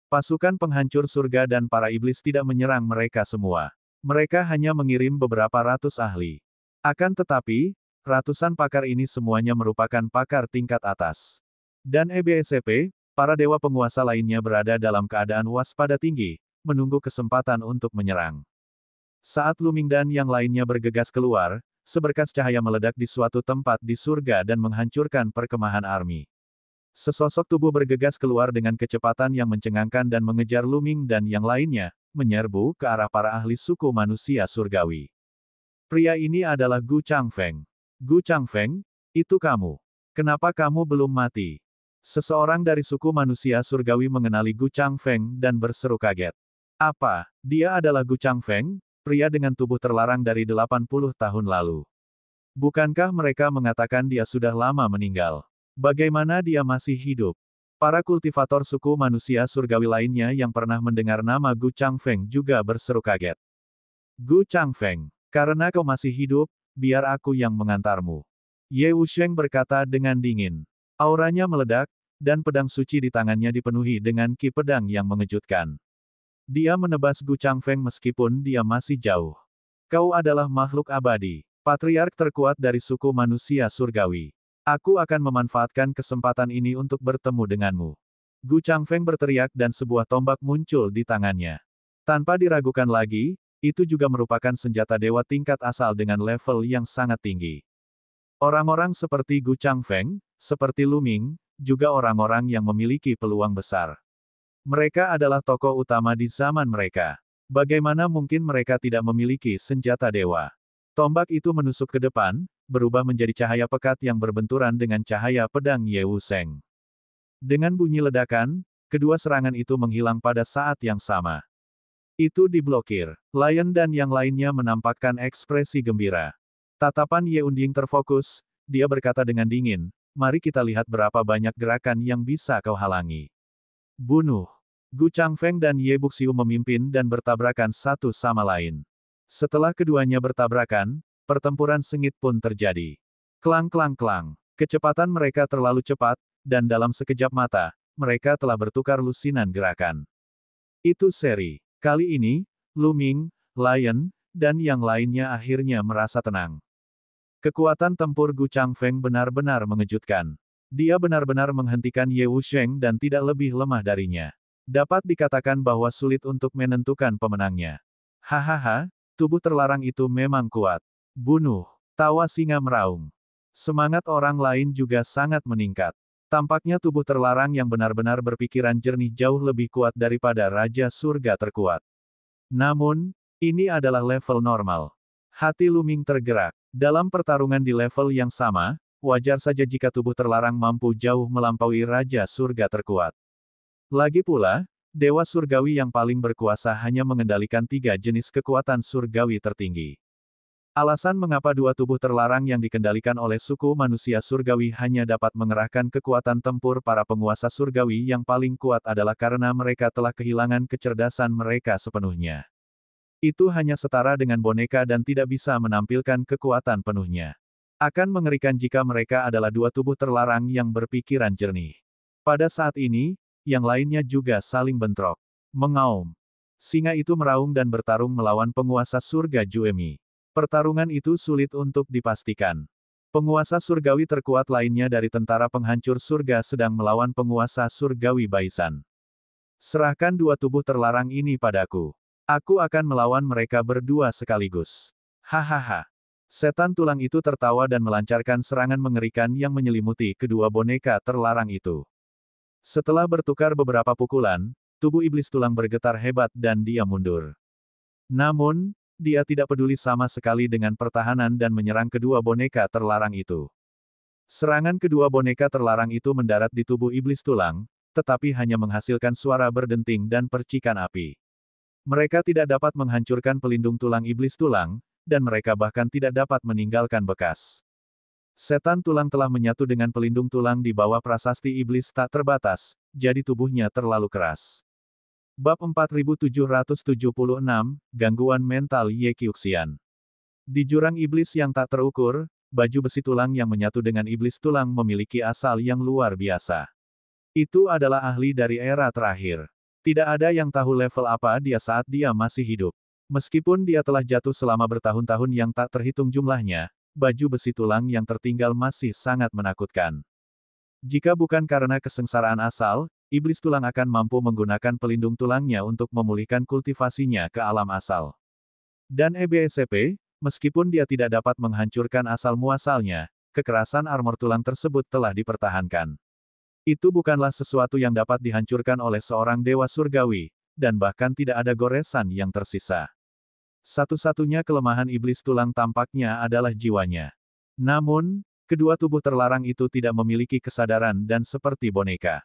Pasukan penghancur surga dan para iblis tidak menyerang mereka semua. Mereka hanya mengirim beberapa ratus ahli. Akan tetapi, ratusan pakar ini semuanya merupakan pakar tingkat atas. Dan EBSCP, para dewa penguasa lainnya berada dalam keadaan waspada tinggi, menunggu kesempatan untuk menyerang. Saat Lu Ming dan yang lainnya bergegas keluar, seberkas cahaya meledak di suatu tempat di surga dan menghancurkan perkemahan army. Sesosok tubuh bergegas keluar dengan kecepatan yang mencengangkan dan mengejar Lu Ming dan yang lainnya, menyerbu ke arah para ahli suku manusia surgawi. Pria ini adalah Gu Changfeng. Gu Changfeng, itu kamu. Kenapa kamu belum mati? Seseorang dari suku manusia surgawi mengenali Gu Changfeng dan berseru kaget. Apa, dia adalah Gu Changfeng, pria dengan tubuh terlarang dari 80 tahun lalu. Bukankah mereka mengatakan dia sudah lama meninggal? Bagaimana dia masih hidup? Para kultivator suku manusia surgawi lainnya yang pernah mendengar nama Gu Changfeng juga berseru kaget. Gu Changfeng, karena kau masih hidup, biar aku yang mengantarmu. Ye Wusheng berkata dengan dingin. Auranya meledak, dan pedang suci di tangannya dipenuhi dengan ki pedang yang mengejutkan. Dia menebas Gu Changfeng meskipun dia masih jauh. Kau adalah makhluk abadi, patriark terkuat dari suku manusia surgawi. Aku akan memanfaatkan kesempatan ini untuk bertemu denganmu. Gu Changfeng berteriak dan sebuah tombak muncul di tangannya. Tanpa diragukan lagi, itu juga merupakan senjata dewa tingkat asal dengan level yang sangat tinggi. Orang-orang seperti Gu Changfeng, seperti Lu Ming, juga orang-orang yang memiliki peluang besar. Mereka adalah tokoh utama di zaman mereka. Bagaimana mungkin mereka tidak memiliki senjata dewa? Tombak itu menusuk ke depan, berubah menjadi cahaya pekat yang berbenturan dengan cahaya pedang Ye Wusheng. Dengan bunyi ledakan, kedua serangan itu menghilang pada saat yang sama. Itu diblokir. Lion dan yang lainnya menampakkan ekspresi gembira. Tatapan Ye Unding terfokus, dia berkata dengan dingin, mari kita lihat berapa banyak gerakan yang bisa kau halangi. Bunuh. Gu Changfeng dan Ye Buxiu memimpin dan bertabrakan satu sama lain. Setelah keduanya bertabrakan, pertempuran sengit pun terjadi. Klang klang klang. Kecepatan mereka terlalu cepat, dan dalam sekejap mata, mereka telah bertukar lusinan gerakan. Itu seri. Kali ini, Lu Ming, Lion, dan yang lainnya akhirnya merasa tenang. Kekuatan tempur Gu Changfeng benar-benar mengejutkan. Dia benar-benar menghentikan Ye Wusheng dan tidak lebih lemah darinya. Dapat dikatakan bahwa sulit untuk menentukan pemenangnya. Hahaha, tubuh terlarang itu memang kuat. Bunuh. Tawa singa meraung. Semangat orang lain juga sangat meningkat. Tampaknya tubuh terlarang yang benar-benar berpikiran jernih jauh lebih kuat daripada Raja Surga terkuat. Namun, ini adalah level normal. Hati Lu Ming tergerak. Dalam pertarungan di level yang sama, wajar saja jika tubuh terlarang mampu jauh melampaui Raja Surga terkuat. Lagi pula, Dewa Surgawi yang paling berkuasa hanya mengendalikan 3 jenis kekuatan surgawi tertinggi. Alasan mengapa dua tubuh terlarang yang dikendalikan oleh suku manusia surgawi hanya dapat mengerahkan kekuatan tempur para penguasa surgawi yang paling kuat adalah karena mereka telah kehilangan kecerdasan mereka sepenuhnya. Itu hanya setara dengan boneka dan tidak bisa menampilkan kekuatan penuhnya. Akan mengerikan jika mereka adalah dua tubuh terlarang yang berpikiran jernih. Pada saat ini, yang lainnya juga saling bentrok. Mengaum. Singa itu meraung dan bertarung melawan penguasa surga Juemi. Pertarungan itu sulit untuk dipastikan. Penguasa surgawi terkuat lainnya dari tentara penghancur surga sedang melawan penguasa surgawi Baisan. Serahkan dua tubuh terlarang ini padaku. Aku akan melawan mereka berdua sekaligus. Hahaha. Setan tulang itu tertawa dan melancarkan serangan mengerikan yang menyelimuti kedua boneka terlarang itu. Setelah bertukar beberapa pukulan, tubuh iblis tulang bergetar hebat dan dia mundur. Namun, dia tidak peduli sama sekali dengan pertahanan dan menyerang kedua boneka terlarang itu. Serangan kedua boneka terlarang itu mendarat di tubuh iblis tulang, tetapi hanya menghasilkan suara berdenting dan percikan api. Mereka tidak dapat menghancurkan pelindung tulang iblis tulang, dan mereka bahkan tidak dapat meninggalkan bekas. Setan tulang telah menyatu dengan pelindung tulang di bawah prasasti iblis tak terbatas, jadi tubuhnya terlalu keras. Bab 4776, Gangguan Mental Ye Qiuxian. Di jurang iblis yang tak terukur, baju besi tulang yang menyatu dengan iblis tulang memiliki asal yang luar biasa. Itu adalah ahli dari era terakhir. Tidak ada yang tahu level apa dia saat dia masih hidup. Meskipun dia telah jatuh selama bertahun-tahun yang tak terhitung jumlahnya, baju besi tulang yang tertinggal masih sangat menakutkan. Jika bukan karena kesengsaraan asal, iblis tulang akan mampu menggunakan pelindung tulangnya untuk memulihkan kultivasinya ke alam asal. Dan EBSCP, meskipun dia tidak dapat menghancurkan asal muasalnya, kekerasan armor tulang tersebut telah dipertahankan. Itu bukanlah sesuatu yang dapat dihancurkan oleh seorang dewa surgawi, dan bahkan tidak ada goresan yang tersisa. Satu-satunya kelemahan iblis tulang tampaknya adalah jiwanya. Namun, kedua tubuh terlarang itu tidak memiliki kesadaran dan seperti boneka.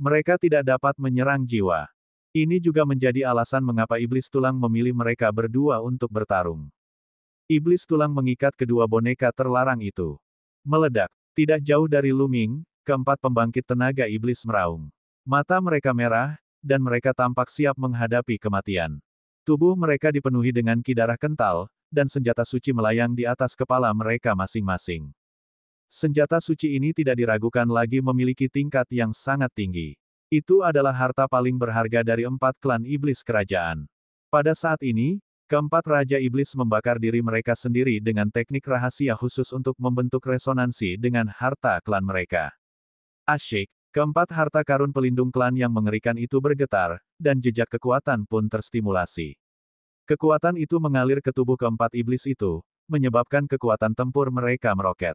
Mereka tidak dapat menyerang jiwa. Ini juga menjadi alasan mengapa iblis tulang memilih mereka berdua untuk bertarung. Iblis tulang mengikat kedua boneka terlarang itu. Meledak. Tidak jauh dari Lu Ming, keempat pembangkit tenaga iblis meraung. Mata mereka merah, dan mereka tampak siap menghadapi kematian. Tubuh mereka dipenuhi dengan ki darah kental, dan senjata suci melayang di atas kepala mereka masing-masing. Senjata suci ini tidak diragukan lagi memiliki tingkat yang sangat tinggi. Itu adalah harta paling berharga dari 4 klan iblis kerajaan. Pada saat ini, keempat raja iblis membakar diri mereka sendiri dengan teknik rahasia khusus untuk membentuk resonansi dengan harta klan mereka. Asyik, keempat harta karun pelindung klan yang mengerikan itu bergetar, dan jejak kekuatan pun terstimulasi. Kekuatan itu mengalir ke tubuh keempat iblis itu, menyebabkan kekuatan tempur mereka meroket.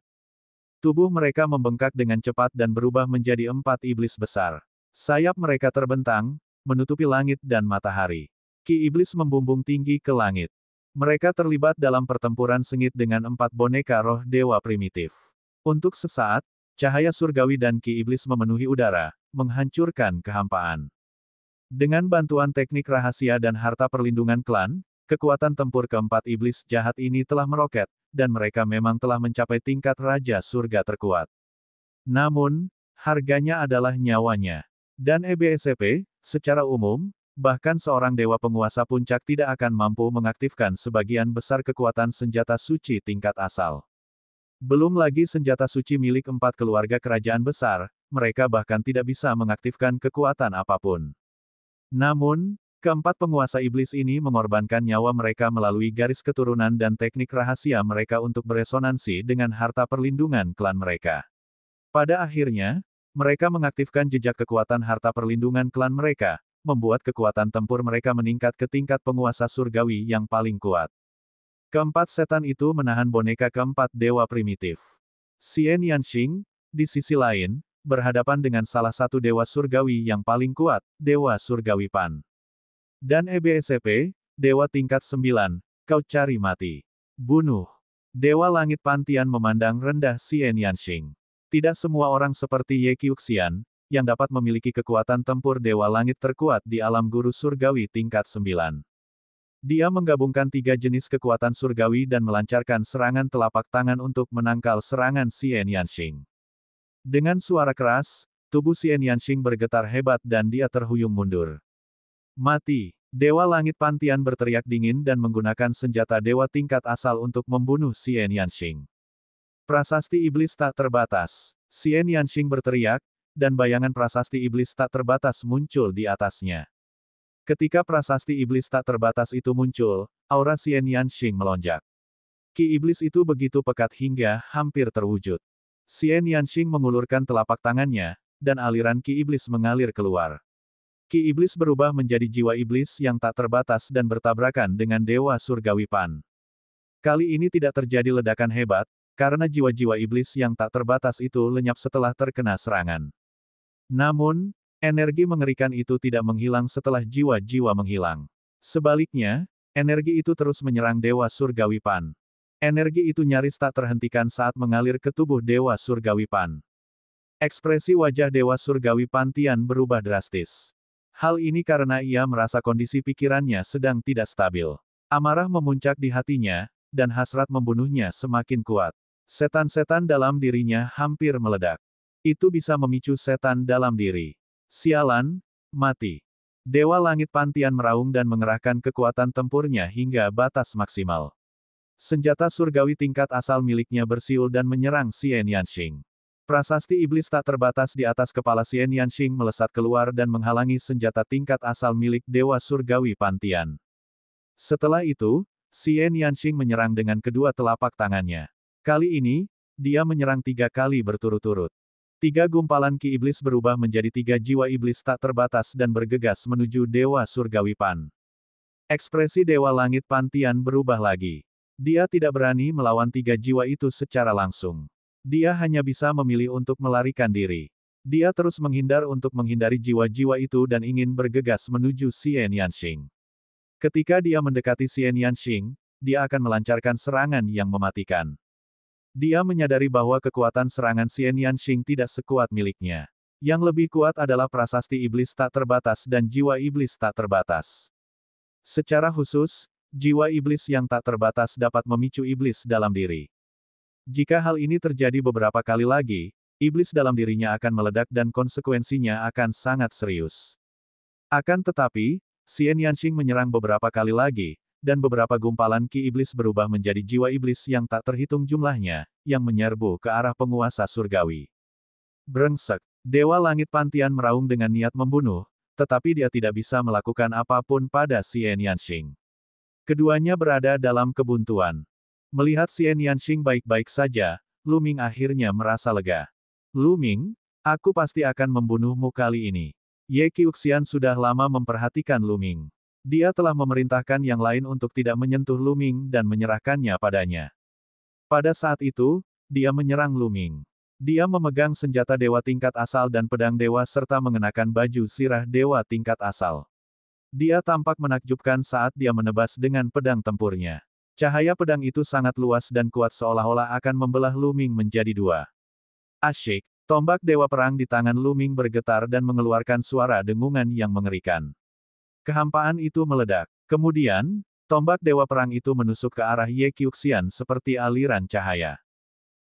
Tubuh mereka membengkak dengan cepat dan berubah menjadi 4 iblis besar. Sayap mereka terbentang, menutupi langit dan matahari. Ki iblis membumbung tinggi ke langit. Mereka terlibat dalam pertempuran sengit dengan 4 boneka roh dewa primitif. Untuk sesaat, cahaya surgawi dan ki iblis memenuhi udara, menghancurkan kehampaan. Dengan bantuan teknik rahasia dan harta perlindungan klan, Kekuatan tempur keempat iblis jahat ini telah meroket, dan mereka memang telah mencapai tingkat Raja Surga terkuat. Namun, harganya adalah nyawanya. Dan EBSCP, secara umum, bahkan seorang dewa penguasa puncak tidak akan mampu mengaktifkan sebagian besar kekuatan senjata suci tingkat asal. Belum lagi senjata suci milik 4 keluarga kerajaan besar, mereka bahkan tidak bisa mengaktifkan kekuatan apapun. Namun, keempat penguasa iblis ini mengorbankan nyawa mereka melalui garis keturunan dan teknik rahasia mereka untuk beresonansi dengan harta perlindungan klan mereka. Pada akhirnya, mereka mengaktifkan jejak kekuatan harta perlindungan klan mereka, membuat kekuatan tempur mereka meningkat ke tingkat penguasa surgawi yang paling kuat. Keempat setan itu menahan boneka keempat dewa primitif. Xian Yanxing, di sisi lain, berhadapan dengan salah satu dewa surgawi yang paling kuat, Dewa Surgawi Pan. Dan EBSCP, Dewa tingkat 9, kau cari mati. Bunuh. Dewa Langit Pantian memandang rendah Xian Yanxing. Tidak semua orang seperti Ye Qiuxian, yang dapat memiliki kekuatan tempur Dewa Langit terkuat di alam guru surgawi tingkat 9. Dia menggabungkan 3 jenis kekuatan surgawi dan melancarkan serangan telapak tangan untuk menangkal serangan Xian Yanxing. Dengan suara keras, tubuh Xian Yanxing bergetar hebat dan dia terhuyung mundur. Mati! Dewa Langit Pantian berteriak dingin dan menggunakan senjata dewa tingkat asal untuk membunuh Xian Yanxing. Prasasti Iblis Tak Terbatas. Xian Yanxing berteriak, dan bayangan prasasti Iblis Tak Terbatas muncul di atasnya. Ketika prasasti Iblis Tak Terbatas itu muncul, aura Xian Yanxing melonjak. Ki Iblis itu begitu pekat hingga hampir terwujud. Xian Yanxing mengulurkan telapak tangannya, dan aliran Ki Iblis mengalir keluar. Ki Iblis berubah menjadi jiwa iblis yang tak terbatas dan bertabrakan dengan Dewa Surgawi Pan. Kali ini tidak terjadi ledakan hebat, karena jiwa-jiwa iblis yang tak terbatas itu lenyap setelah terkena serangan. Namun, energi mengerikan itu tidak menghilang setelah jiwa-jiwa menghilang. Sebaliknya, energi itu terus menyerang Dewa Surgawi Pan. Energi itu nyaris tak terhentikan saat mengalir ke tubuh Dewa Surgawi Pan. Ekspresi wajah Dewa Surgawi Pantian berubah drastis. Hal ini karena ia merasa kondisi pikirannya sedang tidak stabil. Amarah memuncak di hatinya, dan hasrat membunuhnya semakin kuat. Setan-setan dalam dirinya hampir meledak. Itu bisa memicu setan dalam diri. Sialan, mati. Dewa Langit Pantian meraung dan mengerahkan kekuatan tempurnya hingga batas maksimal. Senjata surgawi tingkat asal miliknya bersiul dan menyerang Xian Yanxing. Prasasti Iblis Tak Terbatas di atas kepala Xian Yanxing melesat keluar dan menghalangi senjata tingkat asal milik Dewa Surgawi Pantian. Setelah itu, Xian Yanxing menyerang dengan kedua telapak tangannya. Kali ini, dia menyerang 3 kali berturut-turut. 3 gumpalan Ki Iblis berubah menjadi 3 jiwa iblis tak terbatas dan bergegas menuju Dewa Surgawi Pan. Ekspresi Dewa Langit Pantian berubah lagi. Dia tidak berani melawan 3 jiwa itu secara langsung. Dia hanya bisa memilih untuk melarikan diri. Dia terus menghindar untuk menghindari jiwa-jiwa itu dan ingin bergegas menuju Xian Yanxing. Ketika dia mendekati Xian Yanxing, dia akan melancarkan serangan yang mematikan. Dia menyadari bahwa kekuatan serangan Xian Yanxing tidak sekuat miliknya. Yang lebih kuat adalah prasasti iblis tak terbatas dan jiwa iblis tak terbatas. Secara khusus, jiwa iblis yang tak terbatas dapat memicu iblis dalam diri. Jika hal ini terjadi beberapa kali lagi, iblis dalam dirinya akan meledak dan konsekuensinya akan sangat serius. Akan tetapi, Xian Yanxing menyerang beberapa kali lagi, dan beberapa gumpalan Ki Iblis berubah menjadi jiwa iblis yang tak terhitung jumlahnya, yang menyerbu ke arah penguasa surgawi. Brengsek! Dewa Langit Pantian meraung dengan niat membunuh, tetapi dia tidak bisa melakukan apapun pada Xian Yanxing. Keduanya berada dalam kebuntuan. Melihat Xian Yanxing baik-baik saja, Lu Ming akhirnya merasa lega. Lu Ming, aku pasti akan membunuhmu kali ini. Ye Qiuxian sudah lama memperhatikan Lu Ming. Dia telah memerintahkan yang lain untuk tidak menyentuh Lu Ming dan menyerahkannya padanya. Pada saat itu, dia menyerang Lu Ming. Dia memegang senjata dewa tingkat asal dan pedang dewa serta mengenakan baju sirah dewa tingkat asal. Dia tampak menakjubkan saat dia menebas dengan pedang tempurnya. Cahaya pedang itu sangat luas dan kuat seolah-olah akan membelah Lu Ming menjadi 2. Asyik, tombak dewa perang di tangan Lu Ming bergetar dan mengeluarkan suara dengungan yang mengerikan. Kehampaan itu meledak. Kemudian, Tombak Dewa Perang itu menusuk ke arah Ye Qiuxian seperti aliran cahaya.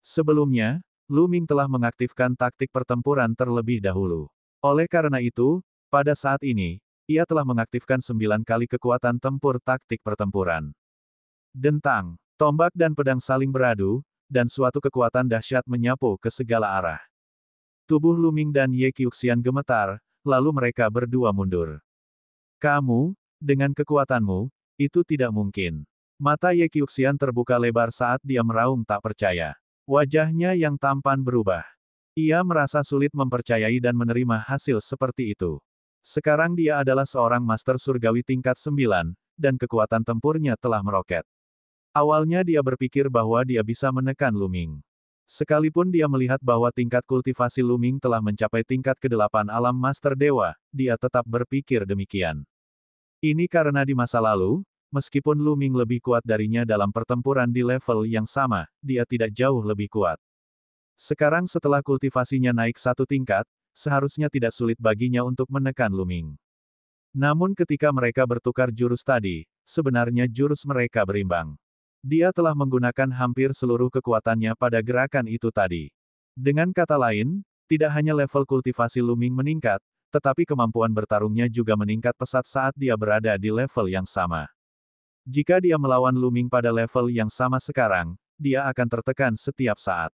Sebelumnya, Lu Ming telah mengaktifkan taktik pertempuran terlebih dahulu. Oleh karena itu, pada saat ini, ia telah mengaktifkan 9 kali kekuatan tempur taktik pertempuran. Dentang, tombak dan pedang saling beradu, dan suatu kekuatan dahsyat menyapu ke segala arah. Tubuh Lu Ming dan Ye Qiuxian gemetar, lalu mereka berdua mundur. Kamu, dengan kekuatanmu, itu tidak mungkin. Mata Ye Qiuxian terbuka lebar saat dia meraung tak percaya. Wajahnya yang tampan berubah. Ia merasa sulit mempercayai dan menerima hasil seperti itu. Sekarang dia adalah seorang master surgawi tingkat 9, dan kekuatan tempurnya telah meroket. Awalnya dia berpikir bahwa dia bisa menekan Lu Ming. Sekalipun dia melihat bahwa tingkat kultivasi Lu Ming telah mencapai tingkat ke-8 alam master dewa, dia tetap berpikir demikian. Ini karena di masa lalu, meskipun Lu Ming lebih kuat darinya dalam pertempuran di level yang sama, dia tidak jauh lebih kuat. Sekarang setelah kultivasinya naik satu tingkat, seharusnya tidak sulit baginya untuk menekan Lu Ming. Namun ketika mereka bertukar jurus tadi, sebenarnya jurus mereka berimbang. Dia telah menggunakan hampir seluruh kekuatannya pada gerakan itu tadi. Dengan kata lain, tidak hanya level kultivasi Lu Ming meningkat, tetapi kemampuan bertarungnya juga meningkat pesat saat dia berada di level yang sama. Jika dia melawan Lu Ming pada level yang sama sekarang, dia akan tertekan setiap saat.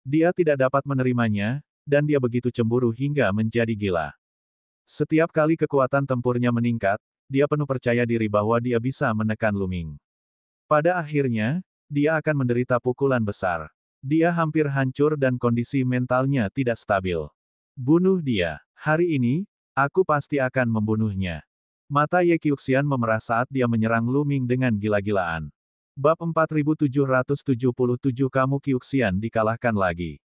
Dia tidak dapat menerimanya, dan dia begitu cemburu hingga menjadi gila. Setiap kali kekuatan tempurnya meningkat, dia penuh percaya diri bahwa dia bisa menekan Lu Ming. Pada akhirnya, dia akan menderita pukulan besar. Dia hampir hancur dan kondisi mentalnya tidak stabil. Bunuh dia. Hari ini, aku pasti akan membunuhnya. Mata Ye Qiuxian memerah saat dia menyerang Lu Ming dengan gila-gilaan. Bab 4777 Kamu Qiuxian dikalahkan lagi.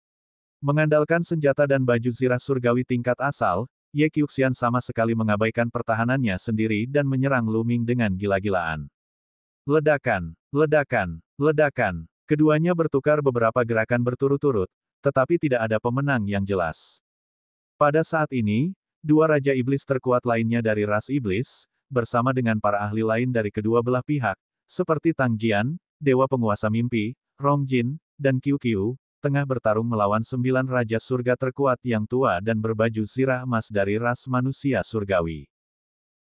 Mengandalkan senjata dan baju zirah surgawi tingkat asal, Ye Qiuxian sama sekali mengabaikan pertahanannya sendiri dan menyerang Lu Ming dengan gila-gilaan. Ledakan, ledakan, ledakan. Keduanya bertukar beberapa gerakan berturut-turut, tetapi tidak ada pemenang yang jelas. Pada saat ini, dua Raja Iblis terkuat lainnya dari ras Iblis, bersama dengan para ahli lain dari kedua belah pihak, seperti Tang Jian, Dewa Penguasa Mimpi, Rong Jin, dan Qiu Qiu, tengah bertarung melawan 9 Raja Surga terkuat yang tua dan berbaju zirah emas dari ras manusia surgawi.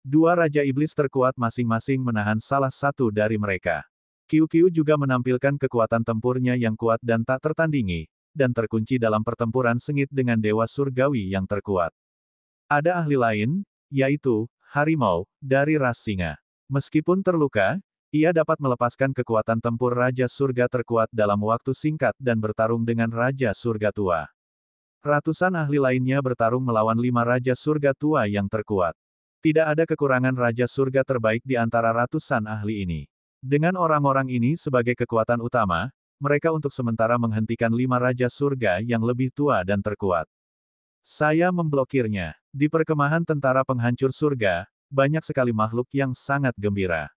Dua Raja Iblis terkuat masing-masing menahan salah satu dari mereka. Qiu Qiu juga menampilkan kekuatan tempurnya yang kuat dan tak tertandingi, dan terkunci dalam pertempuran sengit dengan Dewa Surgawi yang terkuat. Ada ahli lain, yaitu harimau dari ras singa. Meskipun terluka, ia dapat melepaskan kekuatan tempur Raja Surga terkuat dalam waktu singkat dan bertarung dengan Raja Surga tua. Ratusan ahli lainnya bertarung melawan 5 Raja Surga tua yang terkuat. Tidak ada kekurangan Raja Surga terbaik di antara ratusan ahli ini. Dengan orang-orang ini sebagai kekuatan utama, mereka untuk sementara menghentikan 5 Raja Surga yang lebih tua dan terkuat. Saya memblokirnya. Di perkemahan tentara penghancur surga, banyak sekali makhluk yang sangat gembira.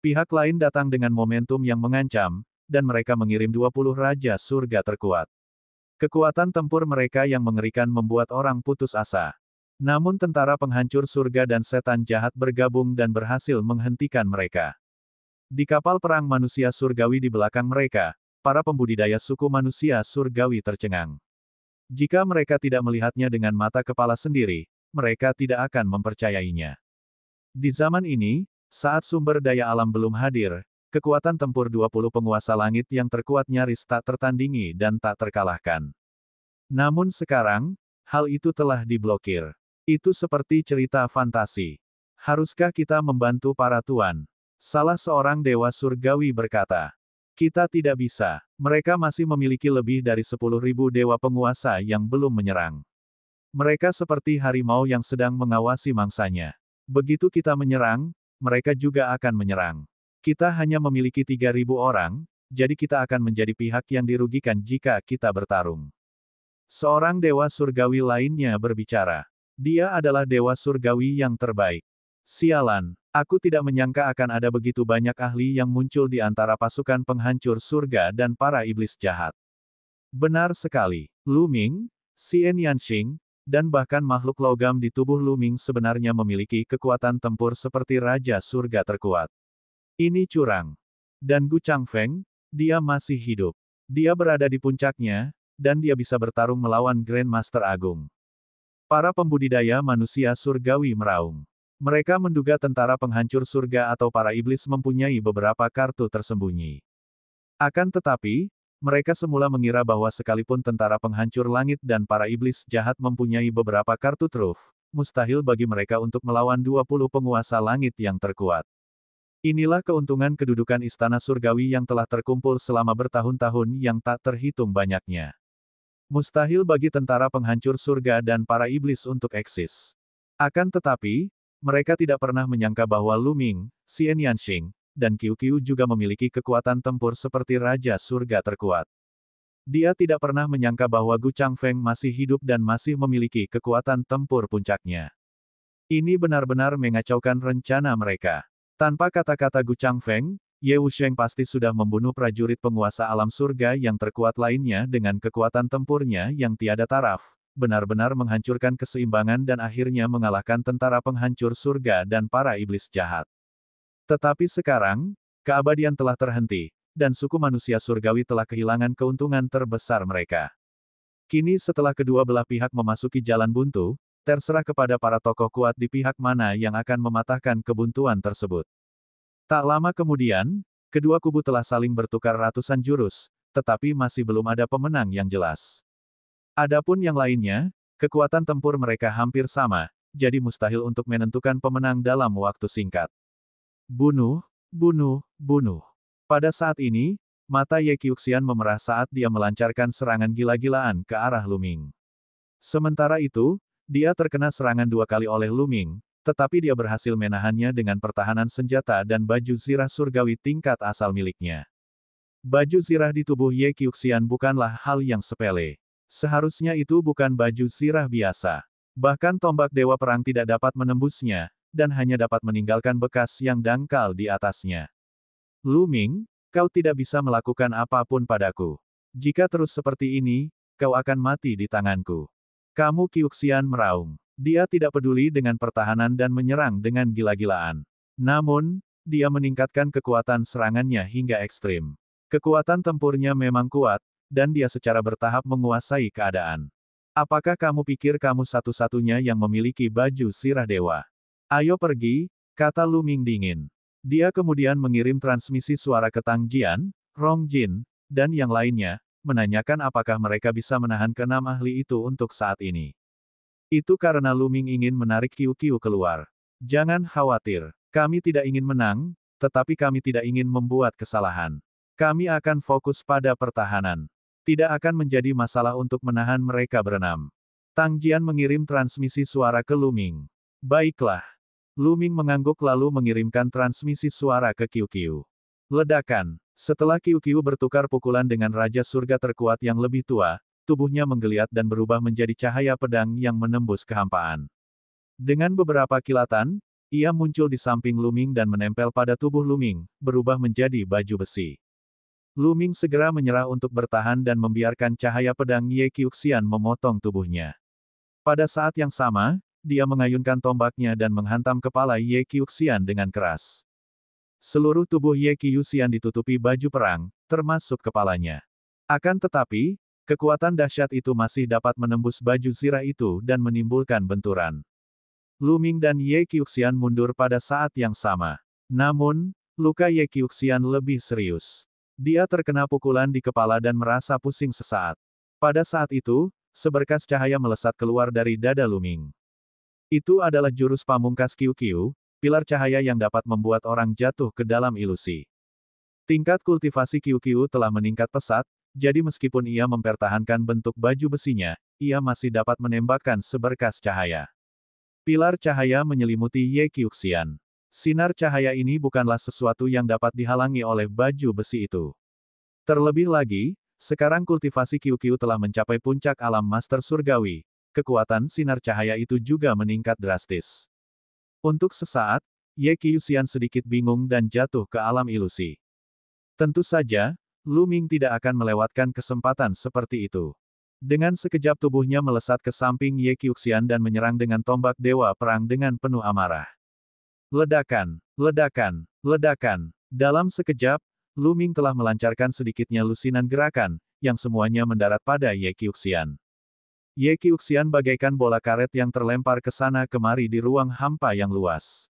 Pihak lain datang dengan momentum yang mengancam, dan mereka mengirim 20 Raja Surga terkuat. Kekuatan tempur mereka yang mengerikan membuat orang putus asa. Namun tentara penghancur surga dan setan jahat bergabung dan berhasil menghentikan mereka. Di kapal perang manusia surgawi di belakang mereka, para pembudidaya suku manusia surgawi tercengang. Jika mereka tidak melihatnya dengan mata kepala sendiri, mereka tidak akan mempercayainya. Di zaman ini, saat sumber daya alam belum hadir, kekuatan tempur 20 penguasa langit yang terkuat nyaris tak tertandingi dan tak terkalahkan. Namun sekarang, hal itu telah diblokir. Itu seperti cerita fantasi. Haruskah kita membantu para tuan? Salah seorang dewa surgawi berkata. Kita tidak bisa. Mereka masih memiliki lebih dari 10.000 dewa penguasa yang belum menyerang. Mereka seperti harimau yang sedang mengawasi mangsanya. Begitu kita menyerang, mereka juga akan menyerang. Kita hanya memiliki 3.000 orang, jadi kita akan menjadi pihak yang dirugikan jika kita bertarung. Seorang dewa surgawi lainnya berbicara. Dia adalah dewa surgawi yang terbaik. Sialan, aku tidak menyangka akan ada begitu banyak ahli yang muncul di antara pasukan penghancur surga dan para iblis jahat. Benar sekali, Lu Ming, Xian Yanxing, dan bahkan makhluk logam di tubuh Lu Ming sebenarnya memiliki kekuatan tempur seperti Raja Surga terkuat. Ini curang. Dan Gu Changfeng, dia masih hidup. Dia berada di puncaknya, dan dia bisa bertarung melawan Grandmaster Agung. Para pembudidaya manusia surgawi meraung. Mereka menduga tentara penghancur surga atau para iblis mempunyai beberapa kartu tersembunyi. Akan tetapi, mereka semula mengira bahwa sekalipun tentara penghancur langit dan para iblis jahat mempunyai beberapa kartu truf, mustahil bagi mereka untuk melawan 20 penguasa langit yang terkuat. Inilah keuntungan kedudukan istana surgawi yang telah terkumpul selama bertahun-tahun yang tak terhitung banyaknya. Mustahil bagi tentara penghancur surga dan para iblis untuk eksis. Akan tetapi, mereka tidak pernah menyangka bahwa Lu Ming, Xian Yanxing, dan Qiu Qiu juga memiliki kekuatan tempur seperti Raja Surga terkuat. Dia tidak pernah menyangka bahwa Gu Changfeng masih hidup dan masih memiliki kekuatan tempur puncaknya. Ini benar-benar mengacaukan rencana mereka. Tanpa kata-kata Gu Changfeng, Ye Wusheng pasti sudah membunuh prajurit penguasa alam surga yang terkuat lainnya dengan kekuatan tempurnya yang tiada taraf, benar-benar menghancurkan keseimbangan dan akhirnya mengalahkan tentara penghancur surga dan para iblis jahat. Tetapi sekarang, keabadian telah terhenti, dan suku manusia surgawi telah kehilangan keuntungan terbesar mereka. Kini setelah kedua belah pihak memasuki jalan buntu, terserah kepada para tokoh kuat di pihak mana yang akan mematahkan kebuntuan tersebut. Tak lama kemudian, kedua kubu telah saling bertukar ratusan jurus, tetapi masih belum ada pemenang yang jelas. Adapun yang lainnya, kekuatan tempur mereka hampir sama, jadi mustahil untuk menentukan pemenang dalam waktu singkat. Bunuh, bunuh, bunuh. Pada saat ini, mata Ye Qiuxian memerah saat dia melancarkan serangan gila-gilaan ke arah Lu Ming. Sementara itu, dia terkena serangan 2 kali oleh Lu Ming, tetapi dia berhasil menahannya dengan pertahanan senjata dan baju zirah surgawi tingkat asal miliknya. Baju zirah di tubuh Ye Qiuxian bukanlah hal yang sepele. Seharusnya itu bukan baju zirah biasa. Bahkan tombak Dewa Perang tidak dapat menembusnya, dan hanya dapat meninggalkan bekas yang dangkal di atasnya. Lu Ming, kau tidak bisa melakukan apapun padaku. Jika terus seperti ini, kau akan mati di tanganku. Kamu Qiuxian meraung. Dia tidak peduli dengan pertahanan dan menyerang dengan gila-gilaan. Namun, dia meningkatkan kekuatan serangannya hingga ekstrim. Kekuatan tempurnya memang kuat, dan dia secara bertahap menguasai keadaan. Apakah kamu pikir kamu satu-satunya yang memiliki baju sirah dewa? Ayo pergi, kata Lu Ming dingin. Dia kemudian mengirim transmisi suara ke Tang Jian, Rong Jin, dan yang lainnya, menanyakan apakah mereka bisa menahan keenam ahli itu untuk saat ini. Itu karena Lu Ming ingin menarik Qiu Qiu keluar. Jangan khawatir, kami tidak ingin menang, tetapi kami tidak ingin membuat kesalahan. Kami akan fokus pada pertahanan. Tidak akan menjadi masalah untuk menahan mereka berenam. Tang Jian mengirim transmisi suara ke Lu Ming. Baiklah. Lu Ming mengangguk lalu mengirimkan transmisi suara ke Qiu Qiu. Ledakan. Setelah Qiu Qiu bertukar pukulan dengan Raja Surga terkuat yang lebih tua, tubuhnya menggeliat dan berubah menjadi cahaya pedang yang menembus kehampaan. Dengan beberapa kilatan, ia muncul di samping Lu Ming dan menempel pada tubuh Lu Ming, berubah menjadi baju besi. Lu Ming segera menyerah untuk bertahan dan membiarkan cahaya pedang Ye Qiuxian memotong tubuhnya. Pada saat yang sama, dia mengayunkan tombaknya dan menghantam kepala Ye Qiuxian dengan keras. Seluruh tubuh Ye Qiuxian ditutupi baju perang, termasuk kepalanya. Akan tetapi, kekuatan dahsyat itu masih dapat menembus baju zirah itu dan menimbulkan benturan. Lu Ming dan Ye Qiuxian mundur pada saat yang sama. Namun, luka Ye Qiuxian lebih serius. Dia terkena pukulan di kepala dan merasa pusing sesaat. Pada saat itu, seberkas cahaya melesat keluar dari dada Lu Ming. Itu adalah jurus pamungkas Qiu Qiu, pilar cahaya yang dapat membuat orang jatuh ke dalam ilusi. Tingkat kultivasi Qiu Qiu telah meningkat pesat, jadi meskipun ia mempertahankan bentuk baju besinya, ia masih dapat menembakkan seberkas cahaya. Pilar cahaya menyelimuti Ye Qiuxian. Sinar cahaya ini bukanlah sesuatu yang dapat dihalangi oleh baju besi itu. Terlebih lagi, sekarang kultivasi Qiu Qiu telah mencapai puncak alam master surgawi, kekuatan sinar cahaya itu juga meningkat drastis. Untuk sesaat, Ye Qiuxian sedikit bingung dan jatuh ke alam ilusi. Tentu saja, Lu Ming tidak akan melewatkan kesempatan seperti itu. Dengan sekejap tubuhnya melesat ke samping Ye Qiuxian dan menyerang dengan tombak Dewa Perang dengan penuh amarah. Ledakan, ledakan, ledakan. Dalam sekejap, Lu Ming telah melancarkan sedikitnya lusinan gerakan, yang semuanya mendarat pada Ye Qiuxian. Ye Qiuxian bagaikan bola karet yang terlempar ke sana kemari di ruang hampa yang luas.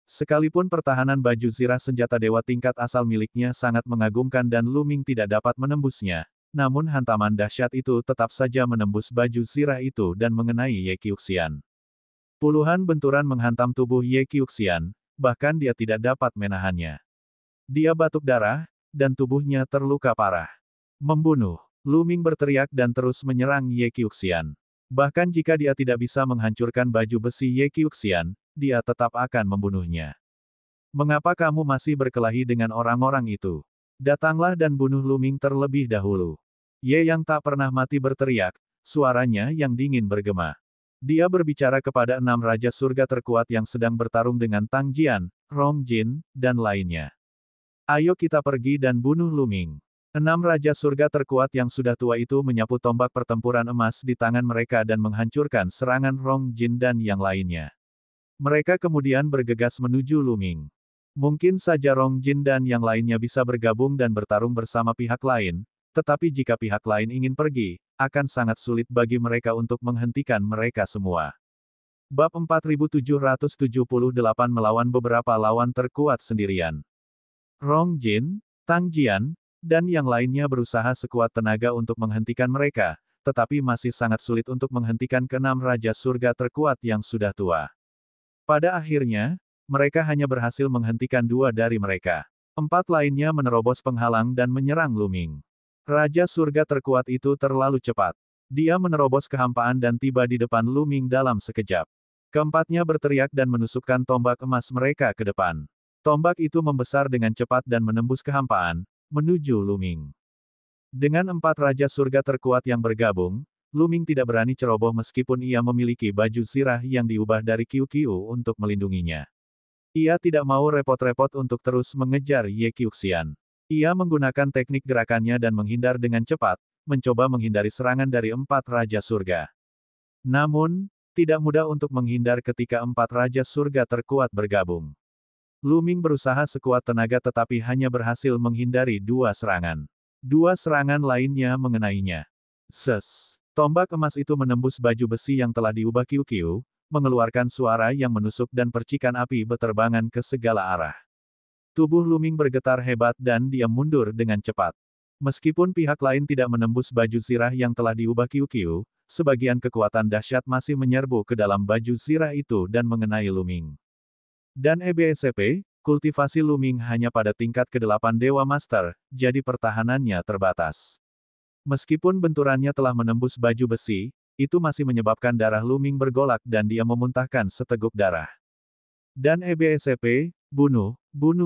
Sekalipun pertahanan baju zirah senjata dewa tingkat asal miliknya sangat mengagumkan dan Lu Ming tidak dapat menembusnya, namun hantaman dahsyat itu tetap saja menembus baju zirah itu dan mengenai Ye Qiuxian. Puluhan benturan menghantam tubuh Ye Qiuxian, bahkan dia tidak dapat menahannya. Dia batuk darah, dan tubuhnya terluka parah. Membunuh. Lu Ming berteriak dan terus menyerang Ye Qiuxian. Bahkan jika dia tidak bisa menghancurkan baju besi Ye Qiuxian, dia tetap akan membunuhnya. Mengapa kamu masih berkelahi dengan orang-orang itu? Datanglah dan bunuh Lu Ming terlebih dahulu. Ye yang tak pernah mati berteriak, suaranya yang dingin bergema. Dia berbicara kepada 6 Raja Surga terkuat yang sedang bertarung dengan Tang Jian, Rong Jin, dan lainnya. Ayo kita pergi dan bunuh Lu Ming. 6 Raja Surga terkuat yang sudah tua itu menyapu tombak pertempuran emas di tangan mereka dan menghancurkan serangan Rong Jin dan yang lainnya. Mereka kemudian bergegas menuju Lu Ming. Mungkin saja Rong Jin dan yang lainnya bisa bergabung dan bertarung bersama pihak lain, tetapi jika pihak lain ingin pergi, akan sangat sulit bagi mereka untuk menghentikan mereka semua. Bab 4778 melawan beberapa lawan terkuat sendirian. Rong Jin, Tang Jian, dan yang lainnya berusaha sekuat tenaga untuk menghentikan mereka, tetapi masih sangat sulit untuk menghentikan ke-6 Raja Surga terkuat yang sudah tua. Pada akhirnya, mereka hanya berhasil menghentikan 2 dari mereka. 4 lainnya menerobos penghalang dan menyerang Lu Ming. Raja Surga terkuat itu terlalu cepat. Dia menerobos kehampaan dan tiba di depan Lu Ming dalam sekejap. Keempatnya berteriak dan menusukkan tombak emas mereka ke depan. Tombak itu membesar dengan cepat dan menembus kehampaan, menuju Lu Ming. Dengan 4 Raja Surga terkuat yang bergabung, Lu Ming tidak berani ceroboh meskipun ia memiliki baju zirah yang diubah dari Qiu-Qiu untuk melindunginya. Ia tidak mau repot-repot untuk terus mengejar Ye Qiuxian. Ia menggunakan teknik gerakannya dan menghindar dengan cepat, mencoba menghindari serangan dari 4 Raja Surga. Namun, tidak mudah untuk menghindar ketika 4 Raja Surga terkuat bergabung. Lu Ming berusaha sekuat tenaga tetapi hanya berhasil menghindari 2 serangan. 2 serangan lainnya mengenainya. Ses! Tombak emas itu menembus baju besi yang telah diubah Qiu-Qiu, mengeluarkan suara yang menusuk dan percikan api beterbangan ke segala arah. Tubuh Lu Ming bergetar hebat dan dia mundur dengan cepat. Meskipun pihak lain tidak menembus baju zirah yang telah diubah Qiu-Qiu, sebagian kekuatan dahsyat masih menyerbu ke dalam baju zirah itu dan mengenai Lu Ming. Dan EBSCP, kultivasi Lu Ming hanya pada tingkat ke-8 Dewa Master, jadi pertahanannya terbatas. Meskipun benturannya telah menembus baju besi, itu masih menyebabkan darah Lu Ming bergolak dan dia memuntahkan seteguk darah. Dan EBSCP, bunuh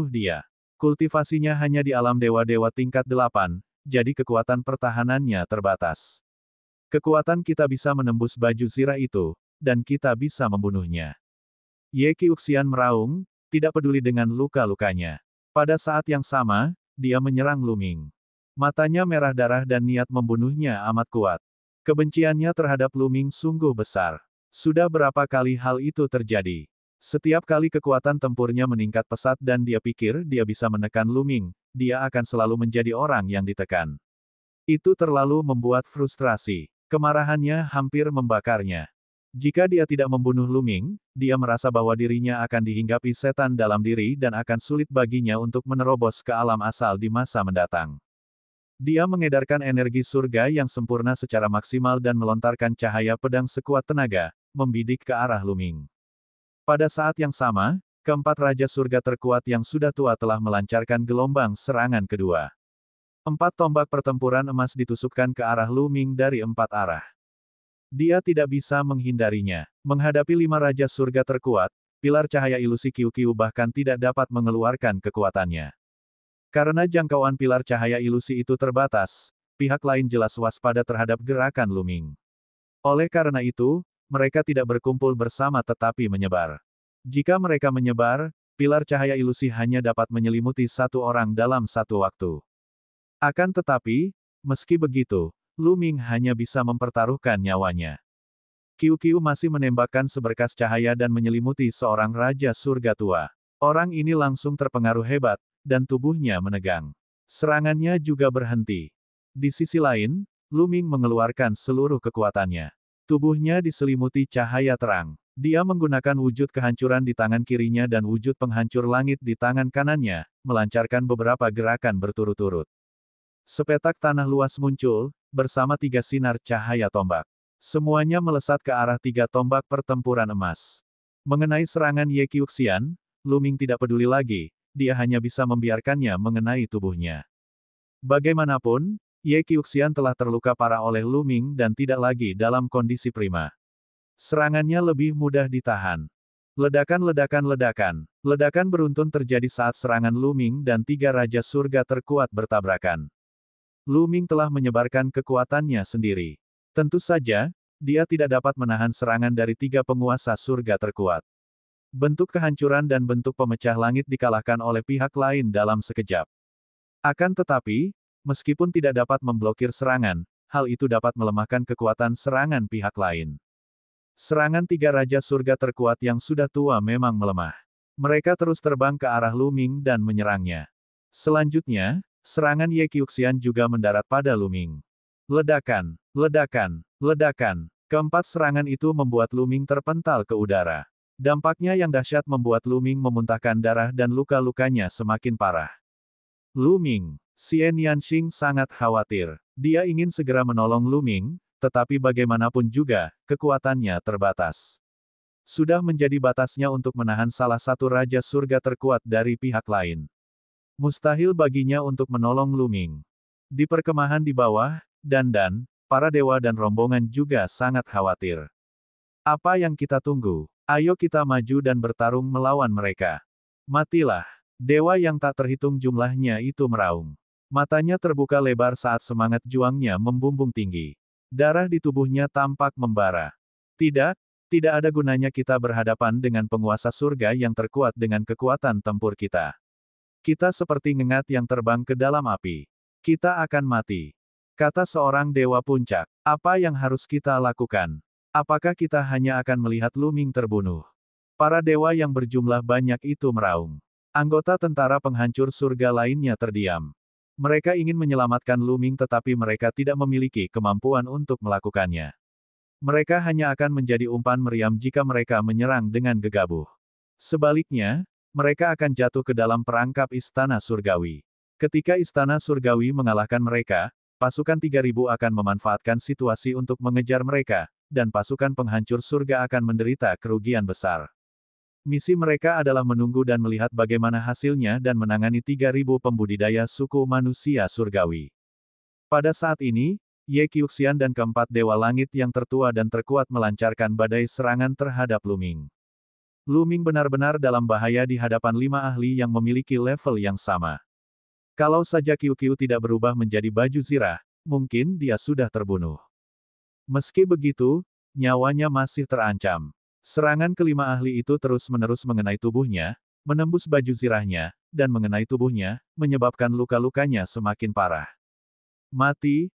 dia. Kultivasinya hanya di alam dewa-dewa tingkat 8, jadi kekuatan pertahanannya terbatas. Kekuatan kita bisa menembus baju zirah itu, dan kita bisa membunuhnya. Ye Qiuxian meraung, tidak peduli dengan luka-lukanya. Pada saat yang sama, dia menyerang Lu Ming. Matanya merah darah dan niat membunuhnya amat kuat. Kebenciannya terhadap Lu Ming sungguh besar. Sudah berapa kali hal itu terjadi? Setiap kali kekuatan tempurnya meningkat pesat dan dia pikir dia bisa menekan Lu Ming, dia akan selalu menjadi orang yang ditekan. Itu terlalu membuat frustrasi. Kemarahannya hampir membakarnya. Jika dia tidak membunuh Lu Ming, dia merasa bahwa dirinya akan dihinggapi setan dalam diri dan akan sulit baginya untuk menerobos ke alam asal di masa mendatang. Dia mengedarkan energi surga yang sempurna secara maksimal dan melontarkan cahaya pedang sekuat tenaga, membidik ke arah Lu Ming. Pada saat yang sama, keempat Raja Surga terkuat yang sudah tua telah melancarkan gelombang serangan kedua. 4 tombak pertempuran emas ditusukkan ke arah Lu Ming dari 4 arah. Dia tidak bisa menghindarinya. Menghadapi 5 Raja Surga terkuat, pilar cahaya ilusi Qiu-Qiu bahkan tidak dapat mengeluarkan kekuatannya. Karena jangkauan pilar cahaya ilusi itu terbatas, pihak lain jelas waspada terhadap gerakan Lu Ming. Oleh karena itu, mereka tidak berkumpul bersama tetapi menyebar. Jika mereka menyebar, pilar cahaya ilusi hanya dapat menyelimuti 1 orang dalam 1 waktu. Akan tetapi, meski begitu, Lu Ming hanya bisa mempertaruhkan nyawanya. Qiu-Qiu masih menembakkan seberkas cahaya dan menyelimuti seorang Raja Surga tua. Orang ini langsung terpengaruh hebat, dan tubuhnya menegang. Serangannya juga berhenti. Di sisi lain, Luming mengeluarkan seluruh kekuatannya. Tubuhnya diselimuti cahaya terang. Dia menggunakan wujud kehancuran di tangan kirinya dan wujud penghancur langit di tangan kanannya, melancarkan beberapa gerakan berturut-turut. Sepetak tanah luas muncul, bersama 3 sinar cahaya tombak. Semuanya melesat ke arah 3 tombak pertempuran emas. Mengenai serangan Ye Qiuxian, Luming tidak peduli lagi, dia hanya bisa membiarkannya mengenai tubuhnya. Bagaimanapun, Ye Qiuxian telah terluka parah oleh Luming dan tidak lagi dalam kondisi prima. Serangannya lebih mudah ditahan. Ledakan beruntun terjadi saat serangan Luming dan 3 Raja Surga terkuat bertabrakan. Luming telah menyebarkan kekuatannya sendiri. Tentu saja, dia tidak dapat menahan serangan dari 3 penguasa surga terkuat. Bentuk kehancuran dan bentuk pemecah langit dikalahkan oleh pihak lain dalam sekejap. Akan tetapi, meskipun tidak dapat memblokir serangan, hal itu dapat melemahkan kekuatan serangan pihak lain. Serangan 3 Raja Surga terkuat yang sudah tua memang melemah. Mereka terus terbang ke arah Luming dan menyerangnya. Selanjutnya, serangan Ye Qiuxian juga mendarat pada Luming. Ledakan. Keempat serangan itu membuat Luming terpental ke udara. Dampaknya yang dahsyat membuat Luming memuntahkan darah dan luka-lukanya semakin parah. Luming. Xian Yanxing sangat khawatir. Dia ingin segera menolong Luming, tetapi bagaimanapun juga, kekuatannya terbatas. Sudah menjadi batasnya untuk menahan salah satu Raja Surga terkuat dari pihak lain. Mustahil baginya untuk menolong Luming. Di perkemahan di bawah, Dan, para dewa dan rombongan juga sangat khawatir. Apa yang kita tunggu? Ayo kita maju dan bertarung melawan mereka. Matilah. Dewa yang tak terhitung jumlahnya itu meraung. Matanya terbuka lebar saat semangat juangnya membumbung tinggi. Darah di tubuhnya tampak membara. Tidak ada gunanya kita berhadapan dengan penguasa surga yang terkuat dengan kekuatan tempur kita. Kita seperti ngengat yang terbang ke dalam api. Kita akan mati. Kata seorang dewa puncak. Apa yang harus kita lakukan? Apakah kita hanya akan melihat Luming terbunuh? Para dewa yang berjumlah banyak itu meraung. Anggota tentara penghancur surga lainnya terdiam. Mereka ingin menyelamatkan Luming tetapi mereka tidak memiliki kemampuan untuk melakukannya. Mereka hanya akan menjadi umpan meriam jika mereka menyerang dengan gegabah. Sebaliknya, mereka akan jatuh ke dalam perangkap istana surgawi. Ketika istana surgawi mengalahkan mereka, pasukan 3000 akan memanfaatkan situasi untuk mengejar mereka, dan pasukan penghancur surga akan menderita kerugian besar. Misi mereka adalah menunggu dan melihat bagaimana hasilnya dan menangani 3000 pembudidaya suku manusia surgawi. Pada saat ini, Ye Qiuxian dan keempat dewa langit yang tertua dan terkuat melancarkan badai serangan terhadap Luming. Luming benar-benar dalam bahaya di hadapan 5 ahli yang memiliki level yang sama. Kalau saja Qiu tidak berubah menjadi baju zirah, mungkin dia sudah terbunuh. Meski begitu, nyawanya masih terancam. Serangan kelima ahli itu terus-menerus mengenai tubuhnya, menembus baju zirahnya, dan mengenai tubuhnya, menyebabkan luka-lukanya semakin parah. Mati.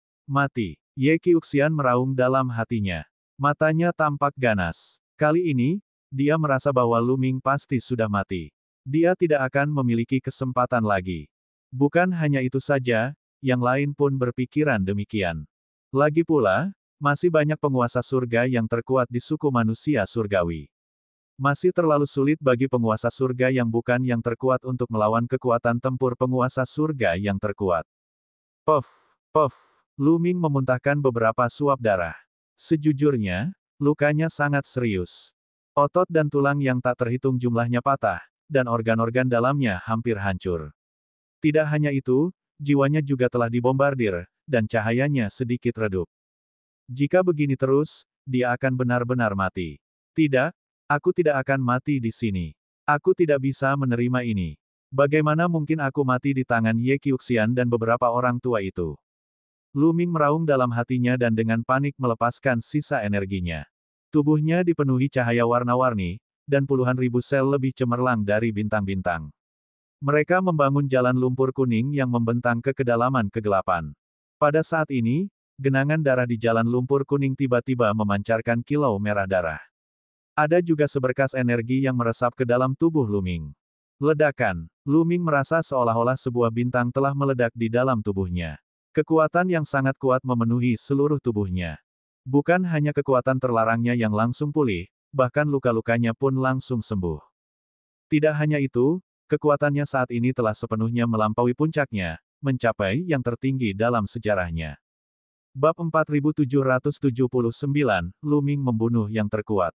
Ye Qiuxian meraung dalam hatinya. Matanya tampak ganas. Kali ini, dia merasa bahwa Luming pasti sudah mati. Dia tidak akan memiliki kesempatan lagi. Bukan hanya itu saja, yang lain pun berpikiran demikian. Lagi pula, masih banyak penguasa surga yang terkuat di suku manusia surgawi. Masih terlalu sulit bagi penguasa surga yang bukan yang terkuat untuk melawan kekuatan tempur penguasa surga yang terkuat. Puff. Luming memuntahkan beberapa suap darah. Sejujurnya, lukanya sangat serius. Otot dan tulang yang tak terhitung jumlahnya patah, dan organ-organ dalamnya hampir hancur. Tidak hanya itu, jiwanya juga telah dibombardir, dan cahayanya sedikit redup. Jika begini terus, dia akan benar-benar mati. Tidak, aku tidak akan mati di sini. Aku tidak bisa menerima ini. Bagaimana mungkin aku mati di tangan Ye Qiuxian dan beberapa orang tua itu? Luming meraung dalam hatinya dan dengan panik melepaskan sisa energinya. Tubuhnya dipenuhi cahaya warna-warni, dan puluhan ribu sel lebih cemerlang dari bintang-bintang. Mereka membangun jalan lumpur kuning yang membentang ke kedalaman kegelapan. Pada saat ini, genangan darah di jalan lumpur kuning tiba-tiba memancarkan kilau merah darah. Ada juga seberkas energi yang meresap ke dalam tubuh Luming. Ledakan. Luming merasa seolah-olah sebuah bintang telah meledak di dalam tubuhnya. Kekuatan yang sangat kuat memenuhi seluruh tubuhnya. Bukan hanya kekuatan terlarangnya yang langsung pulih, bahkan luka-lukanya pun langsung sembuh. Tidak hanya itu, kekuatannya saat ini telah sepenuhnya melampaui puncaknya, mencapai yang tertinggi dalam sejarahnya. Bab 4779, Luming membunuh yang terkuat.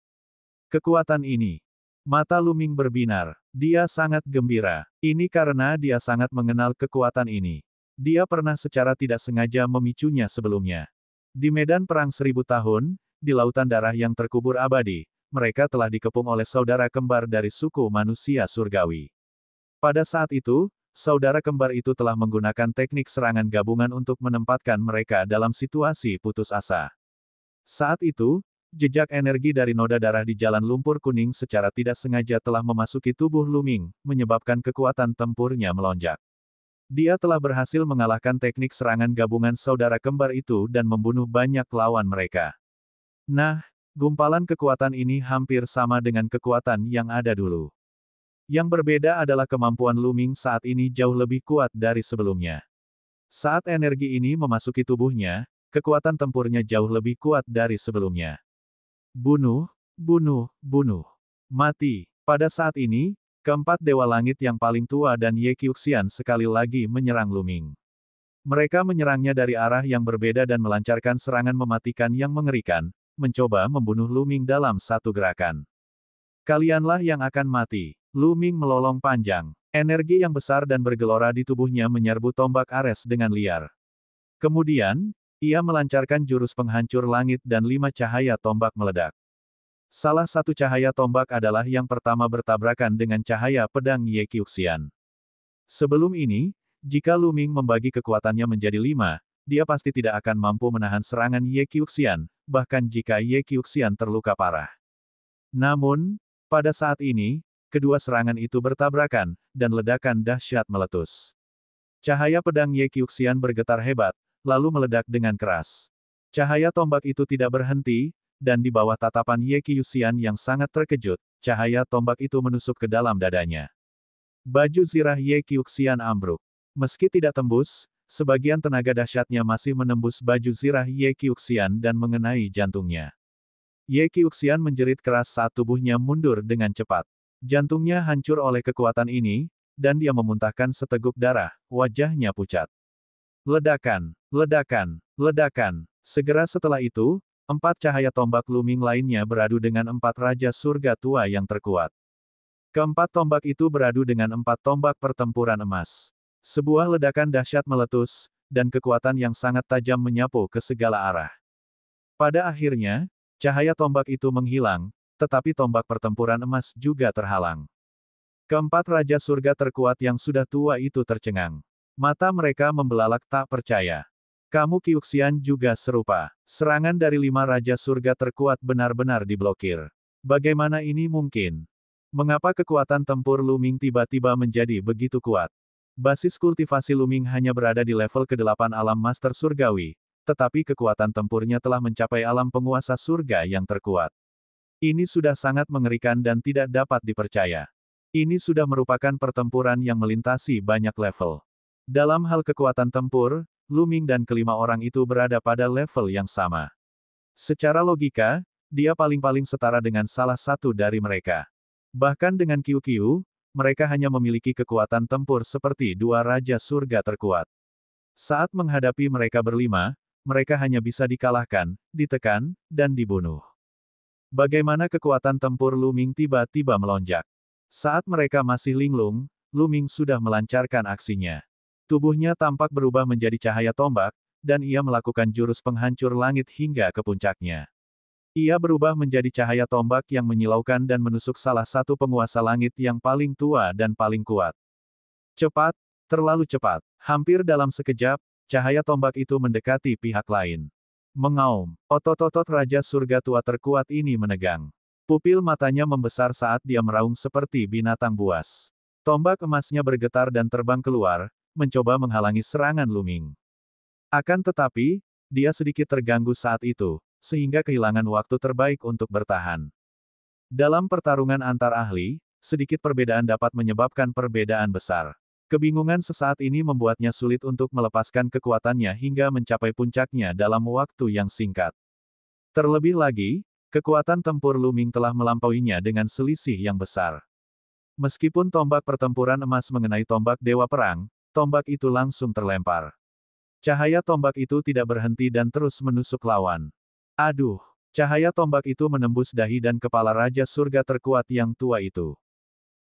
Kekuatan ini. Mata Luming berbinar. Dia sangat gembira. Ini karena dia sangat mengenal kekuatan ini. Dia pernah secara tidak sengaja memicunya sebelumnya. Di medan perang 1000 tahun, di lautan darah yang terkubur abadi, mereka telah dikepung oleh saudara kembar dari suku manusia surgawi. Pada saat itu, saudara kembar itu telah menggunakan teknik serangan gabungan untuk menempatkan mereka dalam situasi putus asa. Saat itu, jejak energi dari noda darah di jalan lumpur kuning secara tidak sengaja telah memasuki tubuh Luming, menyebabkan kekuatan tempurnya melonjak. Dia telah berhasil mengalahkan teknik serangan gabungan saudara kembar itu dan membunuh banyak lawan mereka. Nah, gumpalan kekuatan ini hampir sama dengan kekuatan yang ada dulu. Yang berbeda adalah kemampuan Luming saat ini jauh lebih kuat dari sebelumnya. Saat energi ini memasuki tubuhnya, kekuatan tempurnya jauh lebih kuat dari sebelumnya. Bunuh, bunuh, bunuh. Mati. Pada saat ini, keempat Dewa Langit yang paling tua dan Ye Qiuxian sekali lagi menyerang Luming. Mereka menyerangnya dari arah yang berbeda dan melancarkan serangan mematikan yang mengerikan, mencoba membunuh Luming dalam satu gerakan. Kalianlah yang akan mati. Luming melolong panjang. Energi yang besar dan bergelora di tubuhnya menyerbu tombak Ares dengan liar. Kemudian, ia melancarkan jurus penghancur langit dan 5 cahaya tombak meledak. Salah satu cahaya tombak adalah yang pertama bertabrakan dengan cahaya pedang Ye Qiuxian. Sebelum ini, jika Luming membagi kekuatannya menjadi 5, dia pasti tidak akan mampu menahan serangan Ye Qiuxian, bahkan jika Ye Qiuxian terluka parah. Namun, pada saat ini, kedua serangan itu bertabrakan, dan ledakan dahsyat meletus. Cahaya pedang Ye Qiuxian bergetar hebat, lalu meledak dengan keras. Cahaya tombak itu tidak berhenti, dan di bawah tatapan Ye Qiuxian yang sangat terkejut, cahaya tombak itu menusuk ke dalam dadanya. Baju zirah Ye Qiuxian ambruk. Meski tidak tembus, sebagian tenaga dahsyatnya masih menembus baju zirah Ye Qiuxian dan mengenai jantungnya. Ye Qiuxian menjerit keras saat tubuhnya mundur dengan cepat. Jantungnya hancur oleh kekuatan ini, dan dia memuntahkan seteguk darah, wajahnya pucat. Ledakan, ledakan, ledakan. Segera setelah itu, 4 cahaya tombak Luming lainnya beradu dengan 4 Raja Surga Tua yang terkuat. Keempat tombak itu beradu dengan 4 tombak pertempuran emas. Sebuah ledakan dahsyat meletus, dan kekuatan yang sangat tajam menyapu ke segala arah. Pada akhirnya, cahaya tombak itu menghilang, tetapi tombak pertempuran emas juga terhalang. Keempat Raja Surga terkuat yang sudah tua itu tercengang. Mata mereka membelalak tak percaya. Kamu Qiuxian juga serupa. Serangan dari 5 Raja Surga terkuat benar-benar diblokir. Bagaimana ini mungkin? Mengapa kekuatan tempur Luming tiba-tiba menjadi begitu kuat? Basis kultivasi Luming hanya berada di level ke-8 alam Master Surgawi, tetapi kekuatan tempurnya telah mencapai alam penguasa surga yang terkuat. Ini sudah sangat mengerikan dan tidak dapat dipercaya. Ini sudah merupakan pertempuran yang melintasi banyak level. Dalam hal kekuatan tempur, Luming dan kelima orang itu berada pada level yang sama. Secara logika, dia paling-paling setara dengan salah satu dari mereka. Bahkan dengan Qiu, mereka hanya memiliki kekuatan tempur seperti 2 Raja Surga terkuat. Saat menghadapi mereka berlima, mereka hanya bisa dikalahkan, ditekan, dan dibunuh. Bagaimana kekuatan tempur Luming tiba-tiba melonjak? Saat mereka masih linglung, Luming sudah melancarkan aksinya. Tubuhnya tampak berubah menjadi cahaya tombak, dan ia melakukan jurus penghancur langit hingga ke puncaknya. Ia berubah menjadi cahaya tombak yang menyilaukan dan menusuk salah satu penguasa langit yang paling tua dan paling kuat. Cepat, terlalu cepat. Hampir dalam sekejap, cahaya tombak itu mendekati pihak lain. Mengaum, otot-otot Raja Surga Tua terkuat ini menegang. Pupil matanya membesar saat dia meraung seperti binatang buas. Tombak emasnya bergetar dan terbang keluar, mencoba menghalangi serangan Luming. Akan tetapi, dia sedikit terganggu saat itu, sehingga kehilangan waktu terbaik untuk bertahan. Dalam pertarungan antar ahli, sedikit perbedaan dapat menyebabkan perbedaan besar. Kebingungan sesaat ini membuatnya sulit untuk melepaskan kekuatannya hingga mencapai puncaknya dalam waktu yang singkat. Terlebih lagi, kekuatan tempur Luming telah melampauinya dengan selisih yang besar. Meskipun tombak pertempuran emas mengenai tombak Dewa Perang, tombak itu langsung terlempar. Cahaya tombak itu tidak berhenti dan terus menusuk lawan. Aduh! Cahaya tombak itu menembus dahi dan kepala Raja Surga terkuat yang tua itu.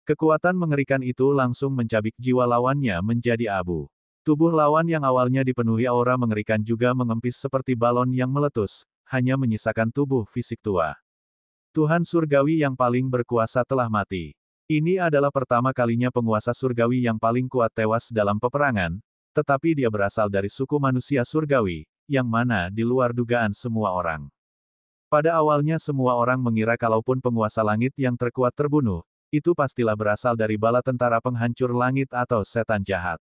Kekuatan mengerikan itu langsung mencabik jiwa lawannya menjadi abu. Tubuh lawan yang awalnya dipenuhi aura mengerikan juga mengempis seperti balon yang meletus, hanya menyisakan tubuh fisik tua. Tuhan Surgawi yang paling berkuasa telah mati. Ini adalah pertama kalinya penguasa surgawi yang paling kuat tewas dalam peperangan, tetapi dia berasal dari suku manusia surgawi, yang mana di luar dugaan semua orang. Pada awalnya semua orang mengira kalaupun penguasa langit yang terkuat terbunuh, itu pastilah berasal dari bala tentara penghancur langit atau setan jahat.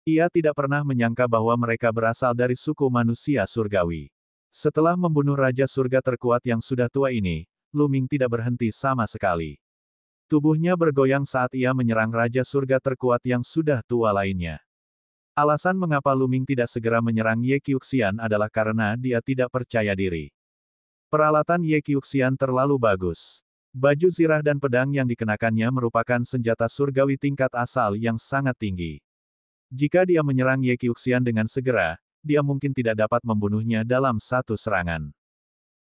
Ia tidak pernah menyangka bahwa mereka berasal dari suku manusia surgawi. Setelah membunuh Raja Surga terkuat yang sudah tua ini, Luming tidak berhenti sama sekali. Tubuhnya bergoyang saat ia menyerang Raja Surga terkuat yang sudah tua lainnya. Alasan mengapa Luming tidak segera menyerang Ye Qiuxian adalah karena dia tidak percaya diri. Peralatan Ye Qiuxian terlalu bagus. Baju zirah dan pedang yang dikenakannya merupakan senjata surgawi tingkat asal yang sangat tinggi. Jika dia menyerang Ye Qiuxian dengan segera, dia mungkin tidak dapat membunuhnya dalam satu serangan.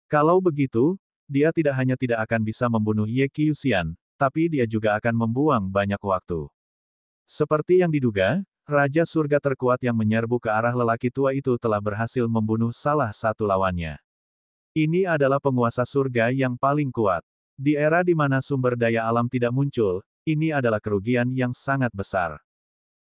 Kalau begitu, dia tidak hanya tidak akan bisa membunuh Ye Qiuxian, tapi dia juga akan membuang banyak waktu. Seperti yang diduga, Raja Surga terkuat yang menyerbu ke arah lelaki tua itu telah berhasil membunuh salah satu lawannya. Ini adalah penguasa surga yang paling kuat. Di era di mana sumber daya alam tidak muncul, ini adalah kerugian yang sangat besar.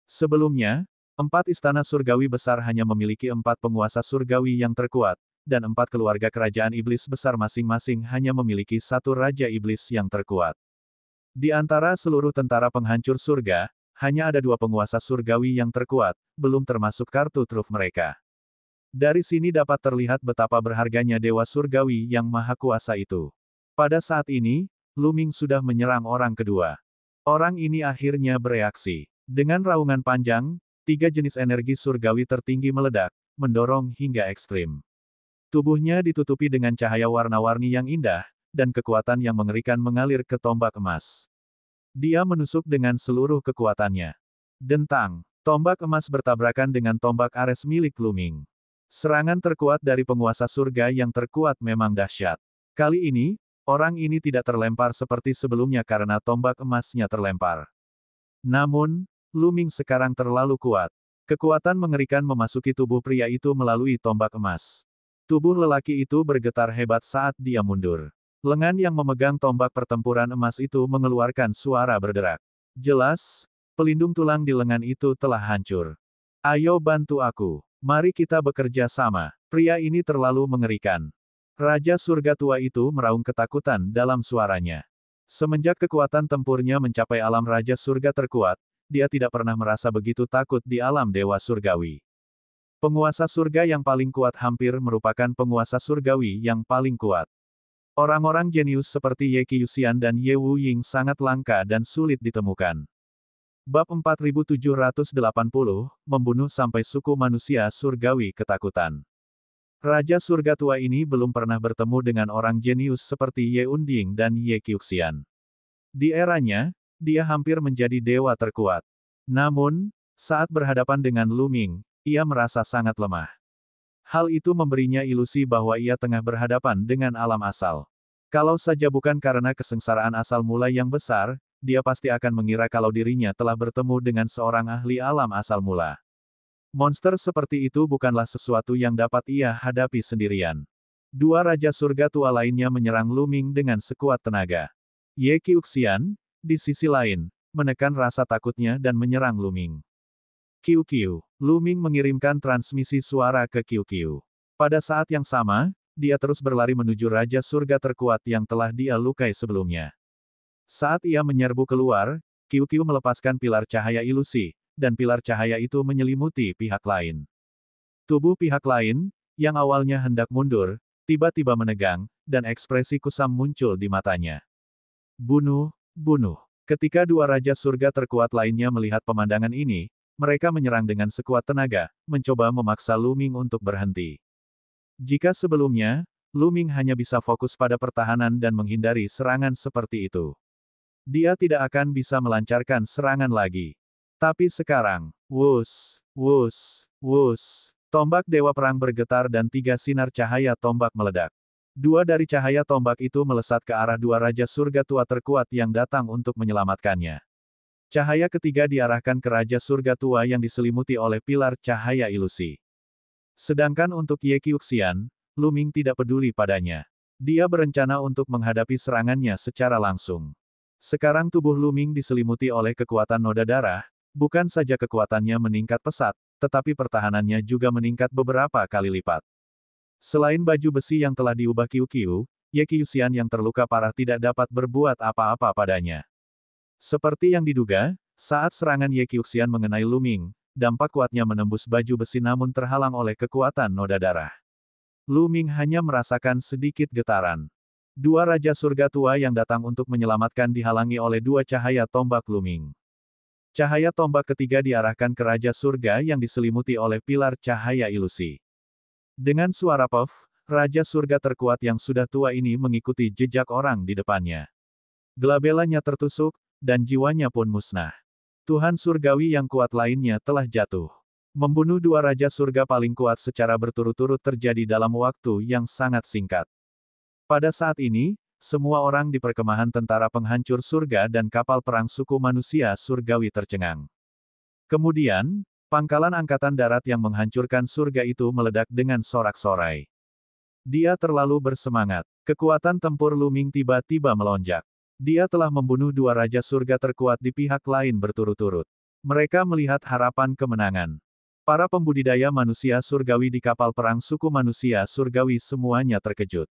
Sebelumnya, 4 istana surgawi besar hanya memiliki 4 penguasa surgawi yang terkuat, dan 4 keluarga kerajaan iblis besar masing-masing hanya memiliki 1 raja iblis yang terkuat. Di antara seluruh tentara penghancur surga, hanya ada 2 penguasa surgawi yang terkuat, belum termasuk kartu truf mereka. Dari sini dapat terlihat betapa berharganya dewa surgawi yang maha kuasa itu. Pada saat ini, Luming sudah menyerang orang kedua. Orang ini akhirnya bereaksi. Dengan raungan panjang, 3 jenis energi surgawi tertinggi meledak, mendorong hingga ekstrim. Tubuhnya ditutupi dengan cahaya warna-warni yang indah, dan kekuatan yang mengerikan mengalir ke tombak emas. Dia menusuk dengan seluruh kekuatannya. Dentang, tombak emas bertabrakan dengan tombak Ares milik Luming. Serangan terkuat dari penguasa surga yang terkuat memang dahsyat. Kali ini, orang ini tidak terlempar seperti sebelumnya karena tombak emasnya terlempar. Namun, Luming sekarang terlalu kuat. Kekuatan mengerikan memasuki tubuh pria itu melalui tombak emas. Tubuh lelaki itu bergetar hebat saat dia mundur. Lengan yang memegang tombak pertempuran emas itu mengeluarkan suara berderak. Jelas, pelindung tulang di lengan itu telah hancur. Ayo bantu aku. Mari kita bekerja sama. Pria ini terlalu mengerikan. Raja Surga tua itu meraung ketakutan dalam suaranya. Semenjak kekuatan tempurnya mencapai alam Raja Surga terkuat, dia tidak pernah merasa begitu takut di alam Dewa Surgawi. Penguasa surga yang paling kuat hampir merupakan penguasa surgawi yang paling kuat. Orang-orang jenius seperti Ye Qiuxian dan Ye Wuying sangat langka dan sulit ditemukan. Bab 4780, membunuh sampai suku manusia surgawi ketakutan. Raja surga tua ini belum pernah bertemu dengan orang jenius seperti Ye Unding dan Ye Qiuxian. Di eranya, dia hampir menjadi dewa terkuat. Namun, saat berhadapan dengan Luming, ia merasa sangat lemah. Hal itu memberinya ilusi bahwa ia tengah berhadapan dengan alam asal. Kalau saja bukan karena kesengsaraan asal mula yang besar, dia pasti akan mengira kalau dirinya telah bertemu dengan seorang ahli alam asal mula. Monster seperti itu bukanlah sesuatu yang dapat ia hadapi sendirian. 2 raja surga tua lainnya menyerang Luming dengan sekuat tenaga. Ye Qiuxian, di sisi lain, menekan rasa takutnya dan menyerang Luming. Qiu. Luming mengirimkan transmisi suara ke Qiu. Pada saat yang sama, dia terus berlari menuju Raja Surga terkuat yang telah dia lukai sebelumnya. Saat ia menyerbu keluar, Qiu melepaskan pilar cahaya ilusi, dan pilar cahaya itu menyelimuti pihak lain. Tubuh pihak lain, yang awalnya hendak mundur, tiba-tiba menegang, dan ekspresi kusam muncul di matanya. Bunuh. Ketika dua Raja Surga terkuat lainnya melihat pemandangan ini, mereka menyerang dengan sekuat tenaga, mencoba memaksa Lu Ming untuk berhenti. Jika sebelumnya, Lu Ming hanya bisa fokus pada pertahanan dan menghindari serangan seperti itu, dia tidak akan bisa melancarkan serangan lagi. Tapi sekarang, wus, wus, wus. Tombak Dewa Perang bergetar dan 3 sinar cahaya tombak meledak. 2 dari cahaya tombak itu melesat ke arah 2 Raja Surga tua terkuat yang datang untuk menyelamatkannya. Cahaya ketiga diarahkan ke Raja Surga tua yang diselimuti oleh pilar cahaya ilusi. Sedangkan untuk Ye Qiuxian, Lu Ming tidak peduli padanya. Dia berencana untuk menghadapi serangannya secara langsung. Sekarang tubuh Lu Ming diselimuti oleh kekuatan noda darah, bukan saja kekuatannya meningkat pesat, tetapi pertahanannya juga meningkat beberapa kali lipat. Selain baju besi yang telah diubah Qiu-Qiu, Ye Qiuxian yang terluka parah tidak dapat berbuat apa-apa padanya. Seperti yang diduga, saat serangan Ye Qiuxian mengenai Lu Ming, dampak kuatnya menembus baju besi namun terhalang oleh kekuatan noda darah. Lu Ming hanya merasakan sedikit getaran. 2 Raja Surga tua yang datang untuk menyelamatkan dihalangi oleh 2 cahaya tombak Lu Ming. Cahaya tombak ketiga diarahkan ke Raja Surga yang diselimuti oleh pilar cahaya ilusi. Dengan suara puff, Raja Surga terkuat yang sudah tua ini mengikuti jejak orang di depannya. Gelabelanya tertusuk, dan jiwanya pun musnah. Tuhan Surgawi yang kuat lainnya telah jatuh. Membunuh 2 Raja Surga paling kuat secara berturut-turut terjadi dalam waktu yang sangat singkat. Pada saat ini, semua orang di perkemahan tentara penghancur surga dan kapal perang suku manusia surgawi tercengang. Kemudian, pangkalan angkatan darat yang menghancurkan surga itu meledak dengan sorak-sorai. Dia terlalu bersemangat. Kekuatan tempur Lu Ming tiba-tiba melonjak. Dia telah membunuh 2 Raja Surga terkuat di pihak lain berturut-turut. Mereka melihat harapan kemenangan. Para pembudidaya manusia surgawi di kapal perang suku manusia surgawi semuanya terkejut.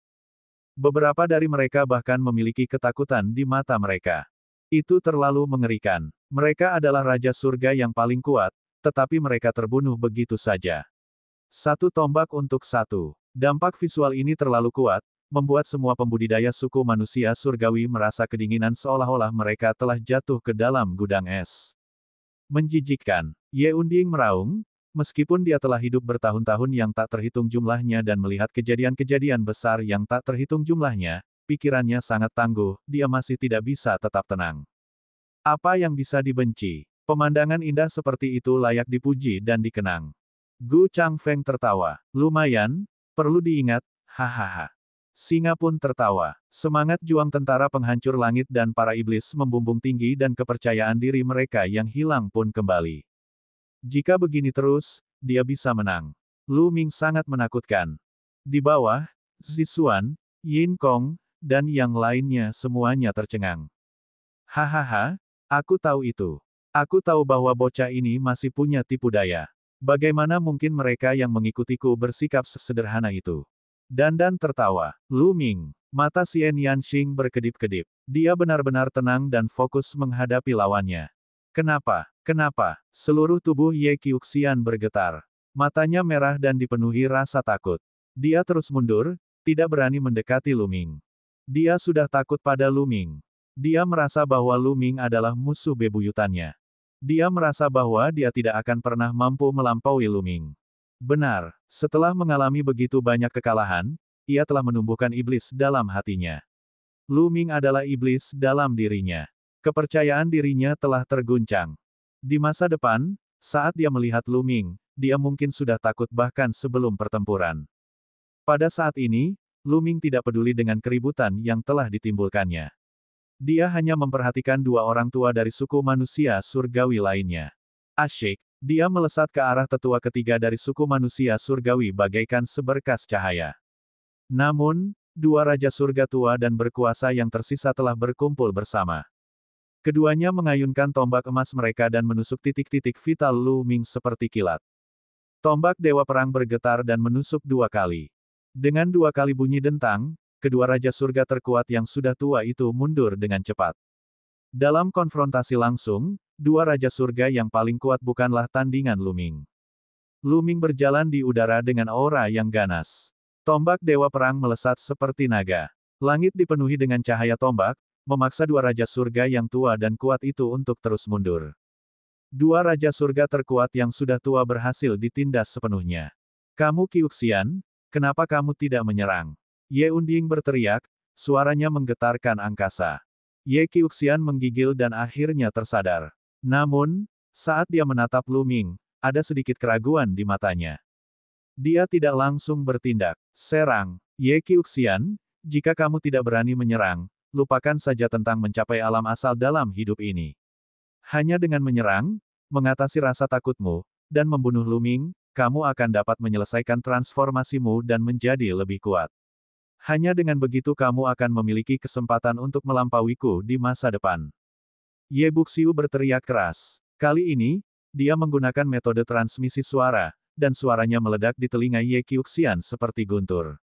Beberapa dari mereka bahkan memiliki ketakutan di mata mereka. Itu terlalu mengerikan. Mereka adalah Raja Surga yang paling kuat, tetapi mereka terbunuh begitu saja. 1 tombak untuk 1. Dampak visual ini terlalu kuat, membuat semua pembudidaya suku manusia surgawi merasa kedinginan seolah-olah mereka telah jatuh ke dalam gudang es. Menjijikkan. Ye Unding meraung. Meskipun dia telah hidup bertahun-tahun yang tak terhitung jumlahnya dan melihat kejadian-kejadian besar yang tak terhitung jumlahnya, pikirannya sangat tangguh, dia masih tidak bisa tetap tenang. Apa yang bisa dibenci? Pemandangan indah seperti itu layak dipuji dan dikenang. Gu Changfeng tertawa. Lumayan, perlu diingat, hahaha. Singa pun tertawa. Semangat juang tentara penghancur langit dan para iblis membumbung tinggi dan kepercayaan diri mereka yang hilang pun kembali. Jika begini terus, dia bisa menang. Lu Ming sangat menakutkan. Di bawah, Zixuan, Yin Kong, dan yang lainnya semuanya tercengang. Hahaha, aku tahu itu. Aku tahu bahwa bocah ini masih punya tipu daya. Bagaimana mungkin mereka yang mengikutiku bersikap sesederhana itu? Dandan tertawa. Lu Ming. Mata Xian Yanxing berkedip-kedip. Dia benar-benar tenang dan fokus menghadapi lawannya. Kenapa? Kenapa? Seluruh tubuh Ye Qiuxian bergetar. Matanya merah dan dipenuhi rasa takut. Dia terus mundur, tidak berani mendekati Lu Ming. Dia sudah takut pada Lu Ming. Dia merasa bahwa Lu Ming adalah musuh bebuyutannya. Dia merasa bahwa dia tidak akan pernah mampu melampaui Lu Ming. Benar, setelah mengalami begitu banyak kekalahan, ia telah menumbuhkan iblis dalam hatinya. Lu Ming adalah iblis dalam dirinya. Kepercayaan dirinya telah terguncang. Di masa depan, saat dia melihat Lu Ming, dia mungkin sudah takut bahkan sebelum pertempuran. Pada saat ini, Lu Ming tidak peduli dengan keributan yang telah ditimbulkannya. Dia hanya memperhatikan 2 orang tua dari suku manusia surgawi lainnya. Asyik, dia melesat ke arah tetua ketiga dari suku manusia surgawi bagaikan seberkas cahaya. Namun, 2 Raja Surga tua dan berkuasa yang tersisa telah berkumpul bersama. Keduanya mengayunkan tombak emas mereka dan menusuk titik-titik vital Lu Ming seperti kilat. Tombak Dewa Perang bergetar dan menusuk 2 kali. Dengan 2 kali bunyi dentang, kedua Raja Surga terkuat yang sudah tua itu mundur dengan cepat. Dalam konfrontasi langsung, 2 Raja Surga yang paling kuat bukanlah tandingan Lu Ming. Lu Ming berjalan di udara dengan aura yang ganas. Tombak Dewa Perang melesat seperti naga. Langit dipenuhi dengan cahaya tombak, memaksa dua Raja Surga yang tua dan kuat itu untuk terus mundur. Dua Raja Surga terkuat yang sudah tua berhasil ditindas sepenuhnya. Kamu Qiuxian, kenapa kamu tidak menyerang? Ye Unding berteriak, suaranya menggetarkan angkasa. Ye Qiuxian menggigil dan akhirnya tersadar. Namun, saat dia menatap Lu Ming, ada sedikit keraguan di matanya. Dia tidak langsung bertindak. Serang, Ye Qiuxian, jika kamu tidak berani menyerang, lupakan saja tentang mencapai alam asal dalam hidup ini. Hanya dengan menyerang, mengatasi rasa takutmu, dan membunuh Lu Ming, kamu akan dapat menyelesaikan transformasimu dan menjadi lebih kuat. Hanya dengan begitu kamu akan memiliki kesempatan untuk melampauiku di masa depan. Ye Buxiu berteriak keras. Kali ini, dia menggunakan metode transmisi suara, dan suaranya meledak di telinga Ye Qiuxian seperti guntur.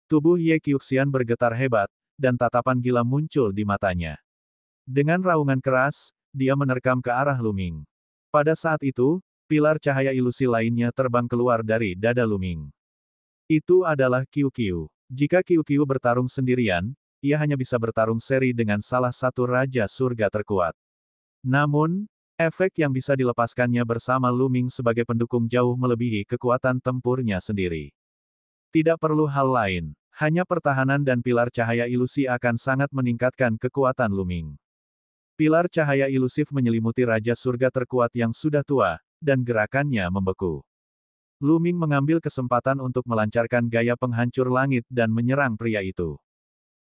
Tubuh Ye Qiuxian bergetar hebat, dan tatapan gila muncul di matanya. Dengan raungan keras, dia menerkam ke arah Lu Ming. Pada saat itu, pilar cahaya ilusi lainnya terbang keluar dari dada Lu Ming. Itu adalah Qiu Qiu. Jika Qiu Qiu bertarung sendirian, ia hanya bisa bertarung seri dengan salah satu Raja Surga terkuat. Namun, efek yang bisa dilepaskannya bersama Lu Ming sebagai pendukung jauh melebihi kekuatan tempurnya sendiri. Tidak perlu hal lain, hanya pertahanan dan pilar cahaya ilusi akan sangat meningkatkan kekuatan Lu Ming. Pilar cahaya ilusif menyelimuti Raja Surga terkuat yang sudah tua, dan gerakannya membeku. Lu Ming mengambil kesempatan untuk melancarkan gaya penghancur langit dan menyerang pria itu.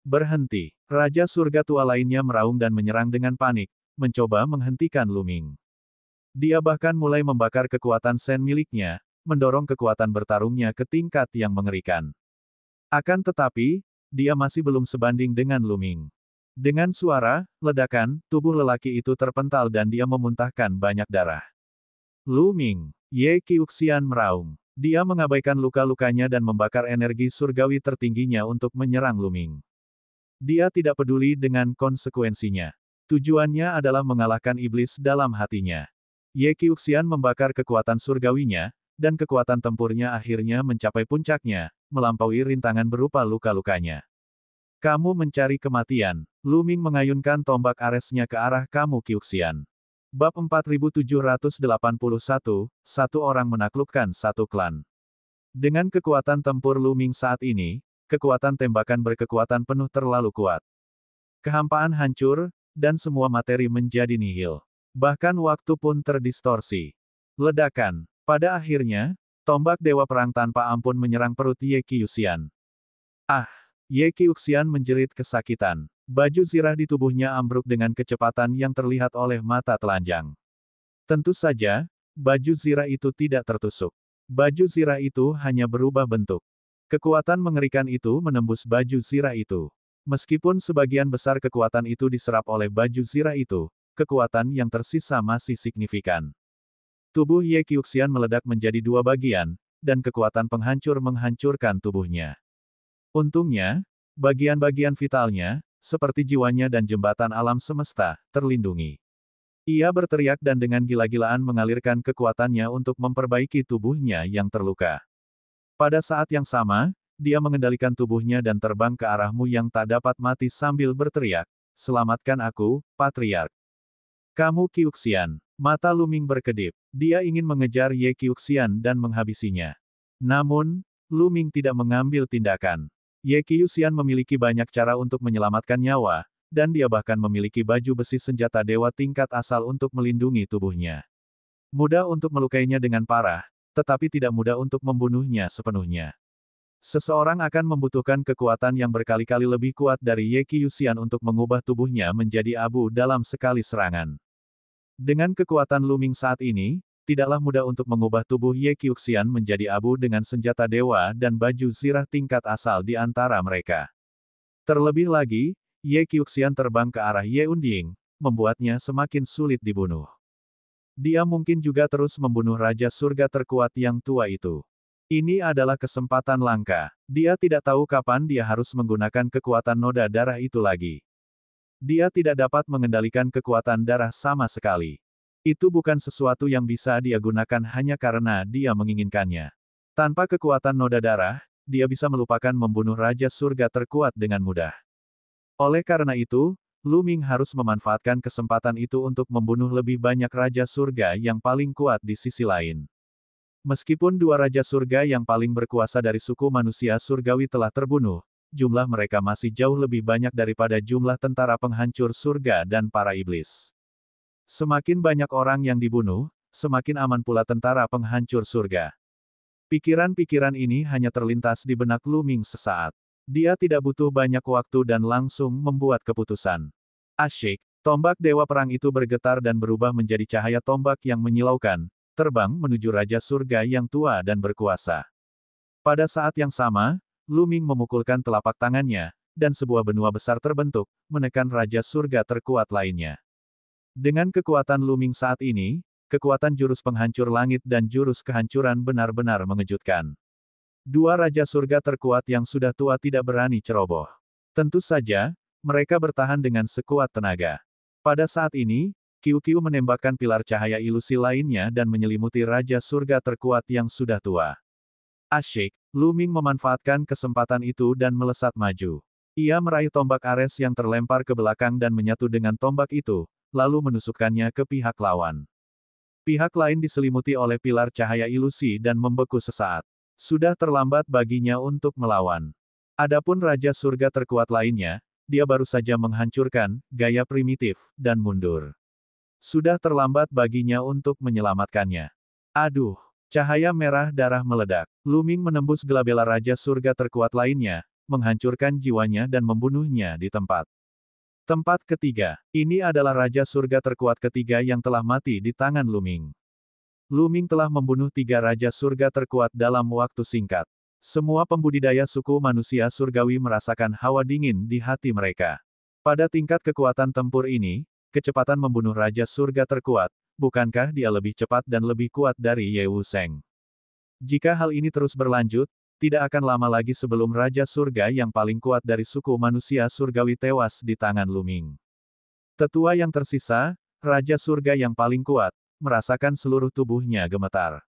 Berhenti. Raja Surga tua lainnya meraung dan menyerang dengan panik, mencoba menghentikan Lu Ming. Dia bahkan mulai membakar kekuatan Sen miliknya, mendorong kekuatan bertarungnya ke tingkat yang mengerikan. Akan tetapi, dia masih belum sebanding dengan Lu Ming. Dengan suara, ledakan, tubuh lelaki itu terpental dan dia memuntahkan banyak darah. Lu Ming, Ye Qiuxian meraung. Dia mengabaikan luka-lukanya dan membakar energi surgawi tertingginya untuk menyerang Lu Ming. Dia tidak peduli dengan konsekuensinya. Tujuannya adalah mengalahkan iblis dalam hatinya. Ye Qiuxian membakar kekuatan surgawinya, dan kekuatan tempurnya akhirnya mencapai puncaknya, melampaui rintangan berupa luka-lukanya. Kamu mencari kematian. Lu Ming mengayunkan tombak aresnya ke arah kamu Qiuxian. Bab 4781, satu orang menaklukkan satu klan. Dengan kekuatan tempur Lu Ming saat ini, kekuatan tembakan berkekuatan penuh terlalu kuat. Kehampaan hancur, dan semua materi menjadi nihil. Bahkan waktu pun terdistorsi. Ledakan. Pada akhirnya, tombak Dewa Perang tanpa ampun menyerang perut Ye Qiuxian. Ah! Ye Qiuxian menjerit kesakitan. Baju zirah di tubuhnya ambruk dengan kecepatan yang terlihat oleh mata telanjang. Tentu saja, baju zirah itu tidak tertusuk. Baju zirah itu hanya berubah bentuk. Kekuatan mengerikan itu menembus baju zirah itu. Meskipun sebagian besar kekuatan itu diserap oleh baju zirah itu, kekuatan yang tersisa masih signifikan. Tubuh Ye Qiuxian meledak menjadi dua bagian, dan kekuatan penghancur menghancurkan tubuhnya. Untungnya, bagian-bagian vitalnya, seperti jiwanya dan jembatan alam semesta, terlindungi. Ia berteriak dan dengan gila-gilaan mengalirkan kekuatannya untuk memperbaiki tubuhnya yang terluka. Pada saat yang sama, dia mengendalikan tubuhnya dan terbang ke arahmu yang tak dapat mati sambil berteriak, "Selamatkan aku, Patriark." Kamu Qiuxian. Mata Lu Ming berkedip. Dia ingin mengejar Ye Qiuxian dan menghabisinya. Namun, Lu Ming tidak mengambil tindakan. Ye Qiuxian memiliki banyak cara untuk menyelamatkan nyawa, dan dia bahkan memiliki baju besi senjata dewa tingkat asal untuk melindungi tubuhnya. Mudah untuk melukainya dengan parah, tetapi tidak mudah untuk membunuhnya sepenuhnya. Seseorang akan membutuhkan kekuatan yang berkali-kali lebih kuat dari Ye Qiuxian untuk mengubah tubuhnya menjadi abu dalam sekali serangan. Dengan kekuatan Lu Ming saat ini, tidaklah mudah untuk mengubah tubuh Ye Qiuxian menjadi abu dengan senjata dewa dan baju zirah tingkat asal di antara mereka. Terlebih lagi, Ye Qiuxian terbang ke arah Ye Unding, membuatnya semakin sulit dibunuh. Dia mungkin juga terus membunuh Raja Surga terkuat yang tua itu. Ini adalah kesempatan langka. Dia tidak tahu kapan dia harus menggunakan kekuatan noda darah itu lagi. Dia tidak dapat mengendalikan kekuatan darah sama sekali. Itu bukan sesuatu yang bisa dia gunakan hanya karena dia menginginkannya. Tanpa kekuatan noda darah, dia bisa melupakan membunuh Raja Surga terkuat dengan mudah. Oleh karena itu, Lu Ming harus memanfaatkan kesempatan itu untuk membunuh lebih banyak Raja Surga yang paling kuat di sisi lain. Meskipun dua Raja Surga yang paling berkuasa dari suku manusia surgawi telah terbunuh, jumlah mereka masih jauh lebih banyak daripada jumlah tentara penghancur surga dan para iblis. Semakin banyak orang yang dibunuh, semakin aman pula tentara penghancur surga. Pikiran-pikiran ini hanya terlintas di benak Lu Ming sesaat. Dia tidak butuh banyak waktu dan langsung membuat keputusan. Asyik, tombak dewa perang itu bergetar dan berubah menjadi cahaya tombak yang menyilaukan, terbang menuju Raja Surga yang tua dan berkuasa. Pada saat yang sama, Lu Ming memukulkan telapak tangannya, dan sebuah benua besar terbentuk, menekan Raja Surga terkuat lainnya. Dengan kekuatan Lu Ming saat ini, kekuatan jurus penghancur langit dan jurus kehancuran benar-benar mengejutkan. Dua Raja Surga terkuat yang sudah tua tidak berani ceroboh. Tentu saja, mereka bertahan dengan sekuat tenaga. Pada saat ini, Qiu Qiu menembakkan pilar cahaya ilusi lainnya dan menyelimuti Raja Surga terkuat yang sudah tua. Asyik, Lu Ming memanfaatkan kesempatan itu dan melesat maju. Ia meraih tombak Ares yang terlempar ke belakang dan menyatu dengan tombak itu, lalu menusukkannya ke pihak lawan. Pihak lain diselimuti oleh pilar cahaya ilusi dan membeku sesaat. Sudah terlambat baginya untuk melawan. Adapun Raja Surga terkuat lainnya, dia baru saja menghancurkan gaya primitif dan mundur. Sudah terlambat baginya untuk menyelamatkannya. Aduh, cahaya merah darah meledak. Lu Ming menembus gelabela Raja Surga terkuat lainnya, menghancurkan jiwanya dan membunuhnya di tempat. Tempat ketiga, ini adalah Raja Surga terkuat ketiga yang telah mati di tangan Lu Ming. Lu Ming telah membunuh 3 Raja Surga terkuat dalam waktu singkat. Semua pembudidaya suku manusia surgawi merasakan hawa dingin di hati mereka. Pada tingkat kekuatan tempur ini, kecepatan membunuh Raja Surga terkuat, bukankah dia lebih cepat dan lebih kuat dari Ye Wu Sheng? Jika hal ini terus berlanjut, tidak akan lama lagi sebelum Raja Surga yang paling kuat dari suku manusia surgawi tewas di tangan Lu Ming. Tetua yang tersisa, Raja Surga yang paling kuat, merasakan seluruh tubuhnya gemetar.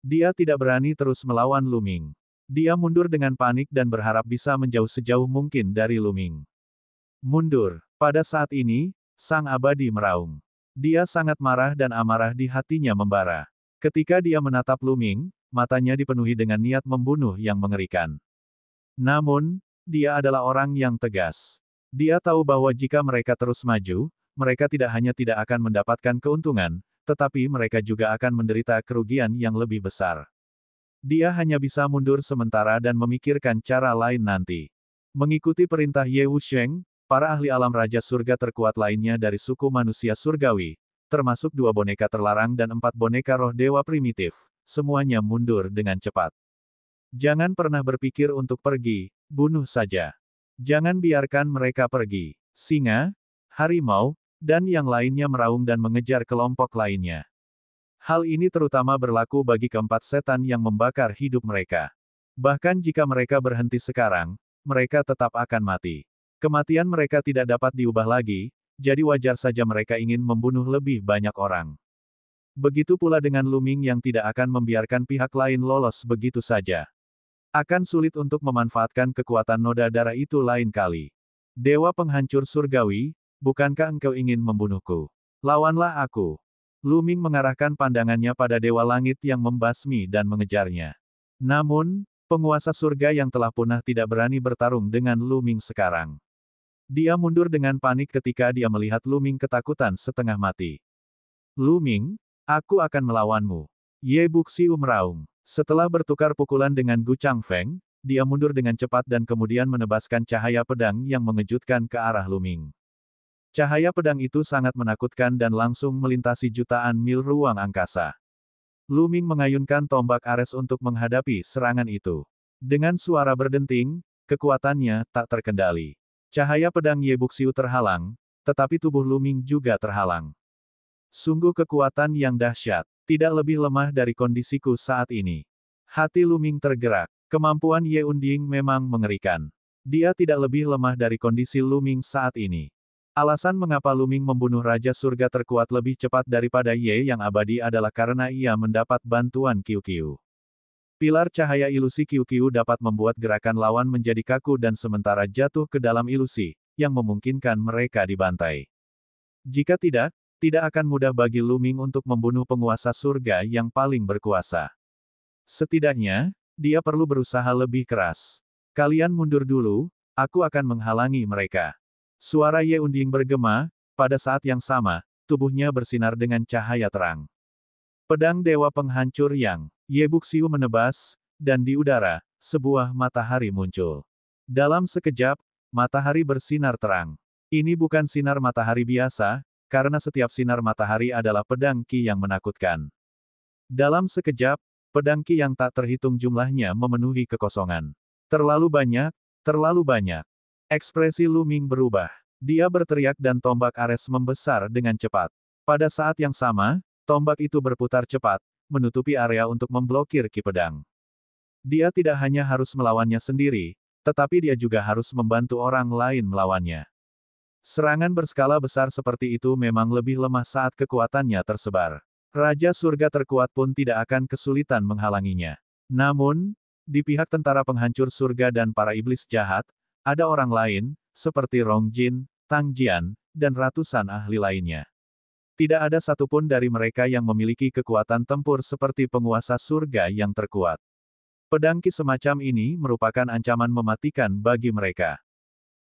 Dia tidak berani terus melawan Lu Ming. Dia mundur dengan panik dan berharap bisa menjauh sejauh mungkin dari Lu Ming. Mundur. Pada saat ini, Sang Abadi meraung. Dia sangat marah dan amarah di hatinya membara. Ketika dia menatap Lu Ming, matanya dipenuhi dengan niat membunuh yang mengerikan. Namun, dia adalah orang yang tegas. Dia tahu bahwa jika mereka terus maju, mereka tidak hanya tidak akan mendapatkan keuntungan, tetapi mereka juga akan menderita kerugian yang lebih besar. Dia hanya bisa mundur sementara dan memikirkan cara lain nanti. Mengikuti perintah Ye Wu Sheng, para ahli alam Raja Surga terkuat lainnya dari suku manusia surgawi, termasuk 2 boneka terlarang dan 4 boneka roh dewa primitif, semuanya mundur dengan cepat. Jangan pernah berpikir untuk pergi, bunuh saja. Jangan biarkan mereka pergi. Singa, harimau, dan yang lainnya meraung dan mengejar kelompok lainnya. Hal ini terutama berlaku bagi keempat setan yang membakar hidup mereka. Bahkan jika mereka berhenti sekarang, mereka tetap akan mati. Kematian mereka tidak dapat diubah lagi, jadi wajar saja mereka ingin membunuh lebih banyak orang. Begitu pula dengan Lu Ming yang tidak akan membiarkan pihak lain lolos begitu saja. Akan sulit untuk memanfaatkan kekuatan noda darah itu lain kali. Dewa penghancur surgawi, bukankah engkau ingin membunuhku? Lawanlah aku. Lu Ming mengarahkan pandangannya pada Dewa Langit yang membasmi dan mengejarnya. Namun, penguasa surga yang telah punah tidak berani bertarung dengan Lu Ming sekarang. Dia mundur dengan panik ketika dia melihat Lu Ming ketakutan setengah mati. Lu Ming, aku akan melawanmu. Ye Buxiu meraung. Setelah bertukar pukulan dengan Gu Changfeng, dia mundur dengan cepat dan kemudian menebaskan cahaya pedang yang mengejutkan ke arah Lu Ming. Cahaya pedang itu sangat menakutkan dan langsung melintasi jutaan mil ruang angkasa. Lu Ming mengayunkan tombak Ares untuk menghadapi serangan itu. Dengan suara berdenting, kekuatannya tak terkendali. Cahaya pedang Ye Buxiu terhalang, tetapi tubuh Lu Ming juga terhalang. Sungguh kekuatan yang dahsyat, tidak lebih lemah dari kondisiku saat ini. Hati Lu Ming tergerak, kemampuan Ye Unding memang mengerikan. Dia tidak lebih lemah dari kondisi Lu Ming saat ini. Alasan mengapa Lu Ming membunuh Raja Surga terkuat lebih cepat daripada Ye yang abadi adalah karena ia mendapat bantuan Qiu Qiu. Pilar cahaya ilusi Qiu Qiu dapat membuat gerakan lawan menjadi kaku dan sementara jatuh ke dalam ilusi, yang memungkinkan mereka dibantai. Jika tidak, tidak akan mudah bagi Lu Ming untuk membunuh penguasa surga yang paling berkuasa. Setidaknya, dia perlu berusaha lebih keras. Kalian mundur dulu, aku akan menghalangi mereka. Suara Ye Unding bergema, pada saat yang sama, tubuhnya bersinar dengan cahaya terang. Pedang Dewa Penghancur Yang, Ye Buxiu menebas, dan di udara, sebuah matahari muncul. Dalam sekejap, matahari bersinar terang. Ini bukan sinar matahari biasa, karena setiap sinar matahari adalah pedang Qi yang menakutkan. Dalam sekejap, pedang Qi yang tak terhitung jumlahnya memenuhi kekosongan. Terlalu banyak, terlalu banyak. Ekspresi Lu Ming berubah. Dia berteriak dan tombak Ares membesar dengan cepat. Pada saat yang sama, tombak itu berputar cepat, menutupi area untuk memblokir Qi pedang. Dia tidak hanya harus melawannya sendiri, tetapi dia juga harus membantu orang lain melawannya. Serangan berskala besar seperti itu memang lebih lemah saat kekuatannya tersebar. Raja surga terkuat pun tidak akan kesulitan menghalanginya. Namun, di pihak tentara penghancur surga dan para iblis jahat, ada orang lain, seperti Rong Jin, Tang Jian, dan ratusan ahli lainnya. Tidak ada satupun dari mereka yang memiliki kekuatan tempur seperti penguasa surga yang terkuat. Pedang Qi semacam ini merupakan ancaman mematikan bagi mereka.